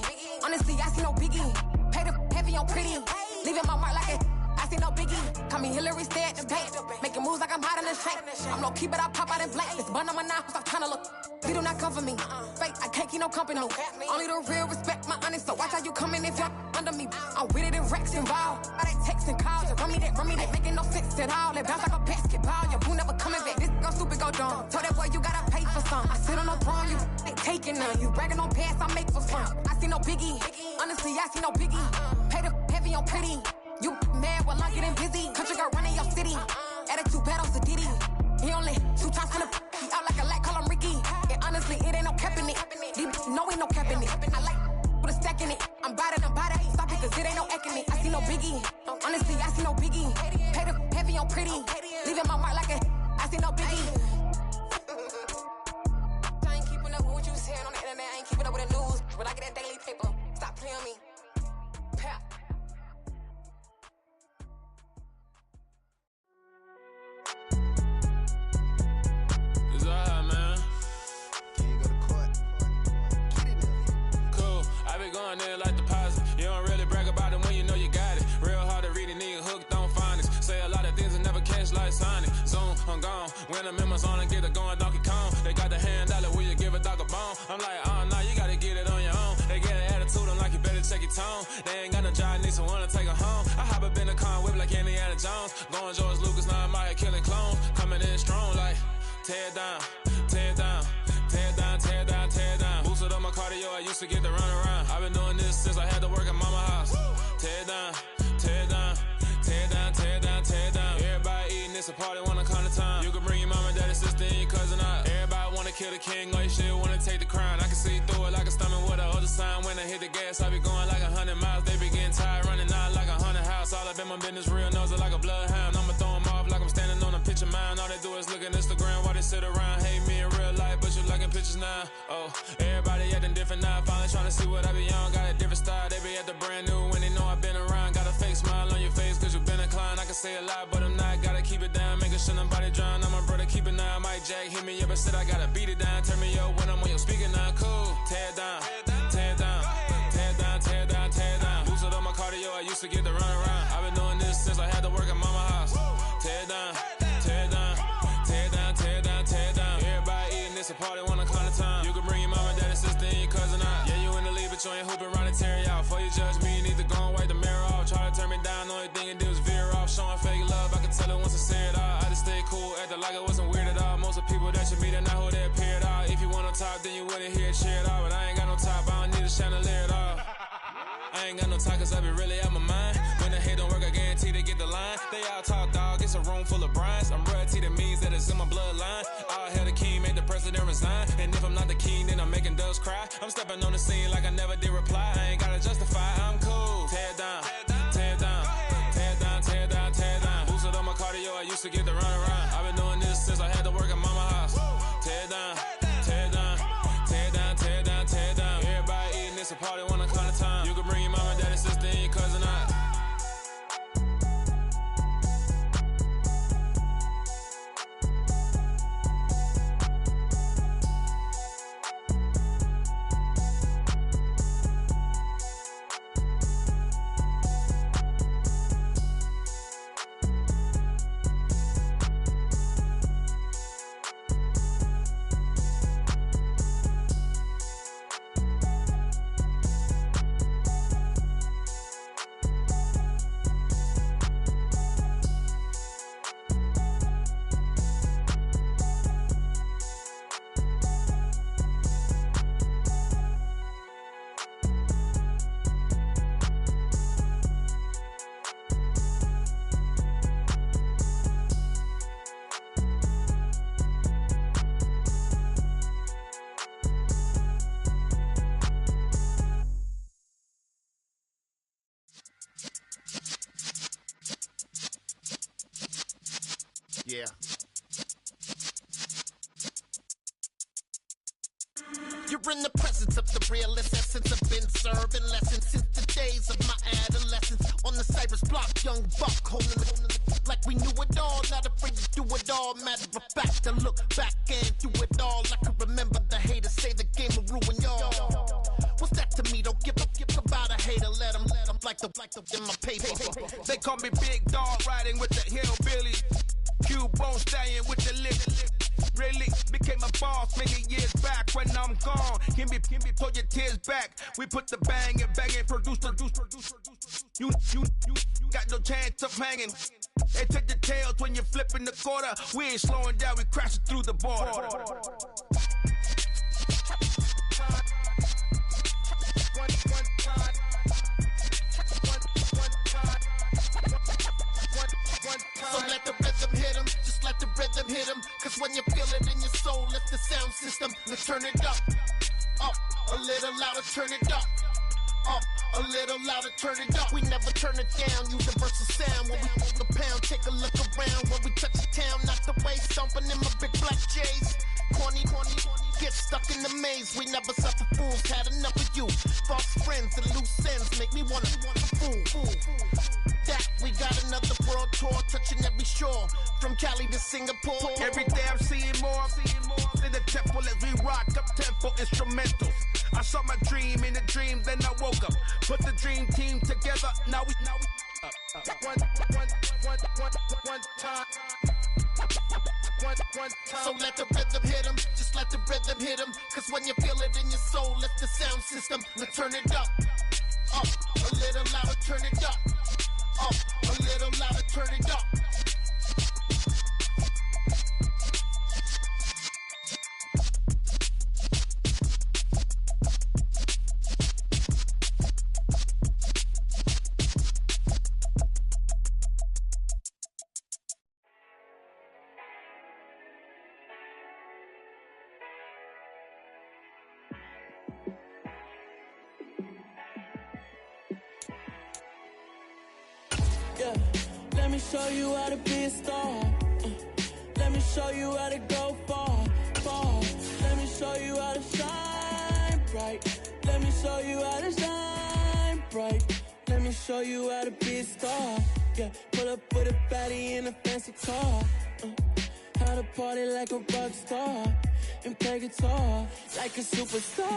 Honestly, I see no biggie. Pay the heavy on pretty. Leaving my mark like it. I see no biggie. Call me Hillary, stay at the bank. Making moves like I'm hiding in shank. I'm low key, but I pop out in blank. It's bun on my knife, stop trying to look. They do not come for me. Fake, I can't keep no company. Only the real respect my honest. So watch how you coming if you're under me. I'm with it in Rex involved. I they texting calls. Run me that. Making no sense at all. They bounce like a basketball. Your boo never coming back. This go stupid, go dumb. Told that boy you gotta pay for some. I sit on no throne, you ain't taking none. You bragging on past, I make for fun. I see no biggie. Honestly, I see no biggie. Pay the heavy on pretty. You mad while I'm getting busy. Country girl running your city. Attitude bad on Diddy. He only 2 times from the he out like a light, call him Ricky. And honestly, it ain't no cap in it. No, ain't no cap in it. I like with a stack in it. I'm by that. Stop it, cause it ain't no acting it. I see no biggie. Honestly, I see no biggie. Pay the heavy on pretty. Leaving my mark like a, I see no biggie. I ain't keeping up with what you saying on the internet. I ain't keeping up with the news. But I get that daily paper. Stop playing me. Pap. Going there like deposit. You don't really brag about it when you know you got it. Real hard to read a nigga hooked on phonics. Say a lot of things and never catch like Sonic. Zone, I'm gone. When I'm in my zone and get it going Donkey Kong. They got the hand dollar, will you give a dog a bone? I'm like, oh no, you gotta get it on your own. They get an attitude, I'm like, you better check your tone. They ain't got no job, need someone to take her home. I hop up in the car, whip like Indiana Jones. Going George Lucas, now I'm out here killing clones. Coming in strong like, tear down, tear down. Tear down, tear down, tear down. Boosted up my cardio, I used to get to run around. I've been doing this since I had to work at mama house. Tear down, tear down, tear down, tear down, tear down. Everybody eating, it's a party, wanna come to time. You can bring your mama, daddy, sister, and your cousin out. Everybody wanna kill the king, or you shit wanna take the crown. I can see through it like a stomach with a other sign. When I hit the gas, I be going like 100 miles. They be getting tired, running out like 100 house. All up in my business, real nose like a bloodhound. I'ma throw them off like I'm standing on a picture mound. All they do is look at Instagram while they sit around. Hate me in real life, but you liking pictures now. Oh, everybody acting different now. Finally trying to see what I be on. Got a different style, they be at the brand new when they know I've been around. Got a fake smile on your face cause you been inclined. I can say a lot, but I'm not. Gotta keep it down, making sure nobody drown. I'm a brother, keep it now. Mike Jack hit me up and said I gotta beat it down. Turn me up when I'm on your speaker now. Cool, tear down, tear down, tear down, tear down, tear down. Boosted up my cardio, I used to get to run around. I've been doing this since I had to work at mama house. Tear down, tear down, tear down, tear down, tear down. Everybody eating, it's a party, wanna come to time. You can bring your mama, daddy, sister, and your cousin out. Yeah, you in the lead, but you ain't hooping around and tear out. Before you judge me, you need to go and wipe the mirror off. Try to turn me down, only thing you do is veer off. Showing fake love, I can tell it once I say it all. I just stay cool, acting like it wasn't weird at all. Most of the people that you meet are not who they appear at all. If you want on top, then you wouldn't hear it cheer at all. But I ain't got no top, I don't need a chandelier at all. I ain't got no talk cause I be really out my mind. When the hate don't work, I guarantee they get the line. They all talk dog, it's a room full of brines. I'm royalty, that means that it's in my bloodline. All hell the king, make the president resign. And if I'm not the king, then I'm making doves cry. I'm stepping on the scene like I never did reply. I ain't gotta justify, I'm cool. Tear down, tear down, tear down, tear down, tear down. Boosted up my cardio, I used to get to run around. I've been doing this since I had to work at mama house. Tear down, tear down, tear down, tear down, tear down. Everybody eating, it's a party, wanna come to time. You can bring your mama, daddy, sister, and your cousin out. Yeah. You're in the presence of the realest essence. I've been serving lessons since the days of my adolescence. On the Cypress block, young buck holding it like we knew it all. Not afraid to do it all. Matter of fact, I look back and do it all. I can remember the haters say the game will ruin y'all. What's that to me? Don't give about a hater. Let them like the in my paper. They call me Big Dog, riding with the hillbillies. Q-Bone stallion with the lip. Really became a boss many years back. When I'm gone, can be pull your tears back. We put the bang and produce. You got no chance of hanging. They take the tails when you're flipping the quarter. We ain't slowing down, we crashing through the border. So let the rhythm hit him, just let the rhythm hit him. Cause when you feel it in your soul, lift the sound system. Let's turn it up, a little louder, turn it up, a little louder, turn it up. We never turn it down, universal sound. When we hold the pound, take a look around. When we touch the town, not the way, stomping in my big black J's. Corny, get stuck in the maze. We never suffer fools, had enough of you. False friends and loose ends make me wanna fool. That we got another world tour, touching every shore, from Cali to Singapore. Every day I'm seeing more in the temple as we rock up tempo instrumentals. I saw my dream in a dream, then I woke up. Put the dream team together. Now we one time. So let the rhythm hit him, just let the rhythm hit him. Cause when you feel it in your soul, lift the sound system. Let's turn it up, a little louder, turn it up, a little louder, turn it up. Yeah, let me show you how to be a star. Let me show you how to go far. Let me show you how to shine bright. Let me show you how to shine bright. Let me show you how to be a star. Yeah, pull up with a baddie in a fancy car. How to party like a rock star and play guitar like a superstar.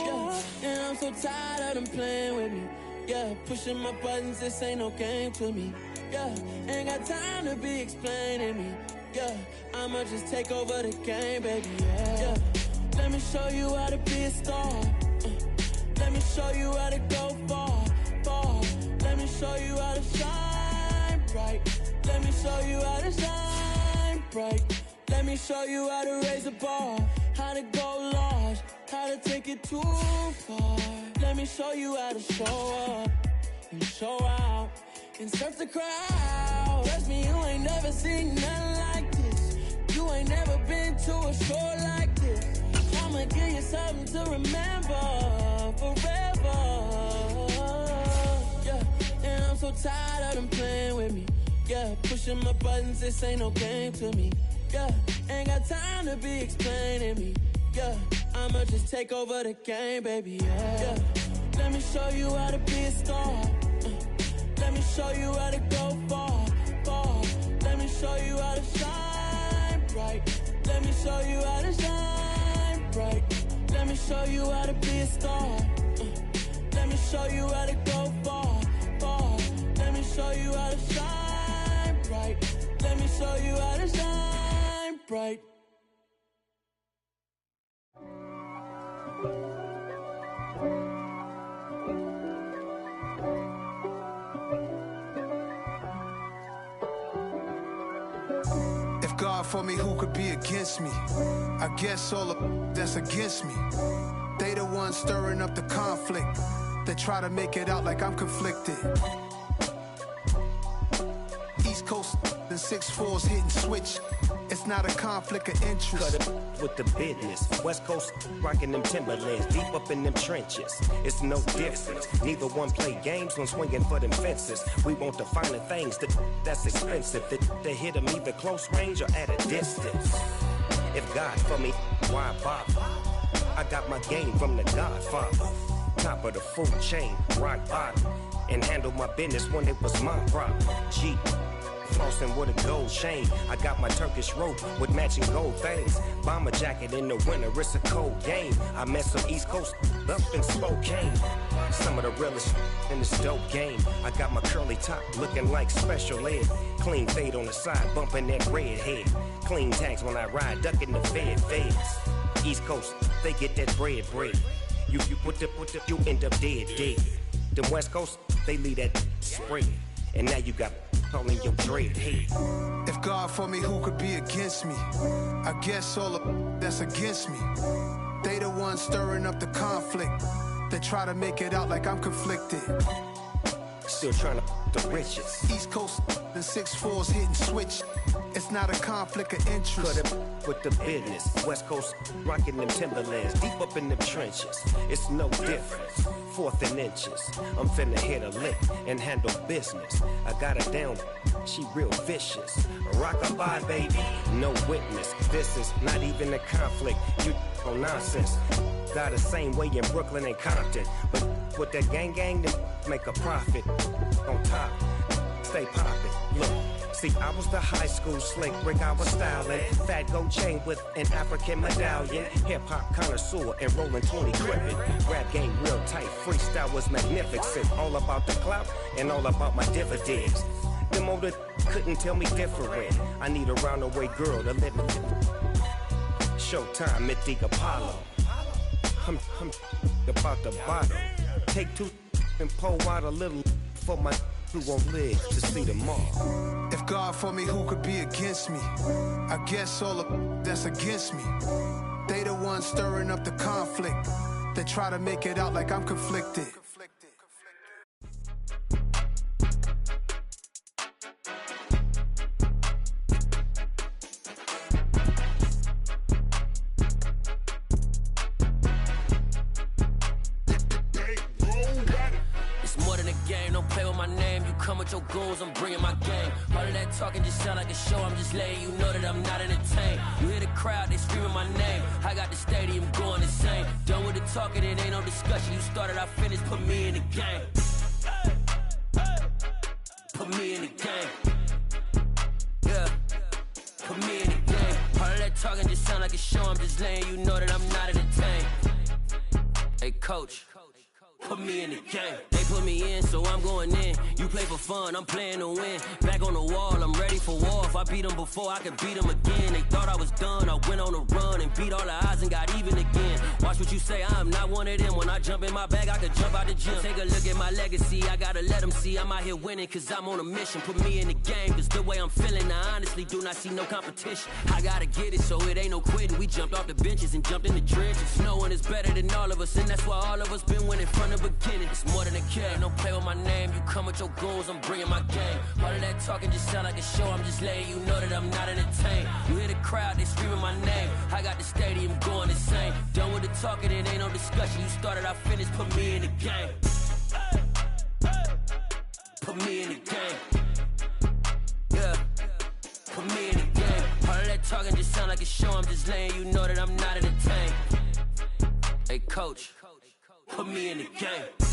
Yeah, and I'm so tired of them playing with me. Yeah, pushing my buttons, this ain't no game to me. Yeah, ain't got time to be explaining me. Yeah, I'ma just take over the game, baby. Yeah, let me show you how to be a star. Let me show you how to go far. Let me show you how to shine bright. Let me show you how to shine bright. Let me show you how to raise a bar, how to go large, how to take it too far. Let me show you how to show up and show out and surf the crowd. Trust me, you ain't never seen nothing like this. You ain't never been to a show like this. I'ma give you something to remember forever. Yeah, and I'm so tired of them playing with me. Yeah, pushing my buttons, this ain't no game to me. Yeah, ain't got time to be explaining me. Yeah, I'ma just take over the game, baby. Yeah, let me show you how to be a star. Let me show you how to go far. Let me show you how to shine bright. Let me show you how to shine bright. Let me show you how to be a star. Let me show you how to go far. Let me show you how to shine bright. Let me show you how to shine bright. If God for me, who could be against me? I guess all of that's against me. They the ones stirring up the conflict. They try to make it out like I'm conflicted. East Coast and 6'4s hitting switch. It's not a conflict of interest. Cut it with the business. West Coast rocking them Timberlands, deep up in them trenches. It's no difference. Neither one play games when swinging for them fences. We want the finer things that's expensive. That hit them either close range or at a distance. If God for me, why bother? I got my game from the Godfather. Top of the food chain, rock bottom. And handle my business when it was my problem. G. Flossing with a gold chain. I got my Turkish rope with matching gold things. Bomber jacket in the winter, it's a cold game. I met some East Coast up in Spokane. Some of the realest in this dope game. I got my curly top looking like special ed. Clean fade on the side, bumping that red head. Clean tags when I ride, ducking the feds. East Coast, they get that bread. You you end up dead. Them West Coast, they leave that spread. And now you got calling your dread head. If God for me, who could be against me? I guess all that's against me. They the ones stirring up the conflict. They try to make it out like I'm conflicted. Still trying to the riches. East Coast, the 6'4s hitting switch. It's not a conflict of interest. Cut it with the business. West Coast rocking them Timberlands, deep up in them trenches. It's no difference. 4th and inches. I'm finna hit a lick and handle business. I got her down, she real vicious. Rock-a-bye, baby, no witness. This is not even a conflict. You on nonsense. Got the same way in Brooklyn and Compton. But with that gang, then make a profit. On top, stay poppin'. Look. See, I was the high school slick Rick, I was styling. Fat gold chain with an African medallion. Hip-hop connoisseur and rolling 20 crippin'. Rap game real tight, freestyle was magnificent. All about the clout and all about my dividends. Them older couldn't tell me different. I need a roundaway girl to live in. Showtime, Mythic Apollo. I'm about the bottle. Take 2 and pour out a little for my who won't live to see tomorrow. If God for me, who could be against me? I guess all that's against me. They the ones stirring up the conflict. They try to make it out like I'm conflicted. Your goals, I'm bringing my game. All of that talking just sound like a show. I'm just letting you know that I'm not entertained. You hear the crowd, they screaming my name. I got the stadium going insane. Done with the talking, it ain't no discussion. You started, I finished, put me in the game. Put me in the game. Yeah, put me in the game. All of that talking just sound like a show. I'm just letting you know that I'm not entertained. Hey, coach. Put me in the game. They put me in, so I'm going in. You play for fun, I'm playing to win. Back on the wall, I'm ready for war. If I beat them before, I could beat them again. They thought I was done, I went on a run and beat all the odds and got even again. Watch what you say, I'm not one of them. When I jump in my bag, I could jump out the gym. Take a look at my legacy, I gotta let them see I'm out here winning, cause I'm on a mission. Put me in the game, cause the way I'm feeling, I honestly do not see no competition. I gotta get it, so it ain't no quitting. We jumped off the benches and jumped in the trenches. No one is better than all of us, and that's why all of us been winning from the beginning. It's more than a kid, don't play with my name. You come with your goals, I'm bringing my game. All of that talking just sound like a show. I'm just letting you know that I'm not entertained. You hear the crowd, they screaming my name. I got the stadium going insane. Done with the talking, it ain't no discussion. You started, I finished, put me in the game. Put me in the game. Yeah, put me in the game. All of that talking just sound like a show. I'm just letting you know that I'm not entertained. Hey, coach, put me in the game.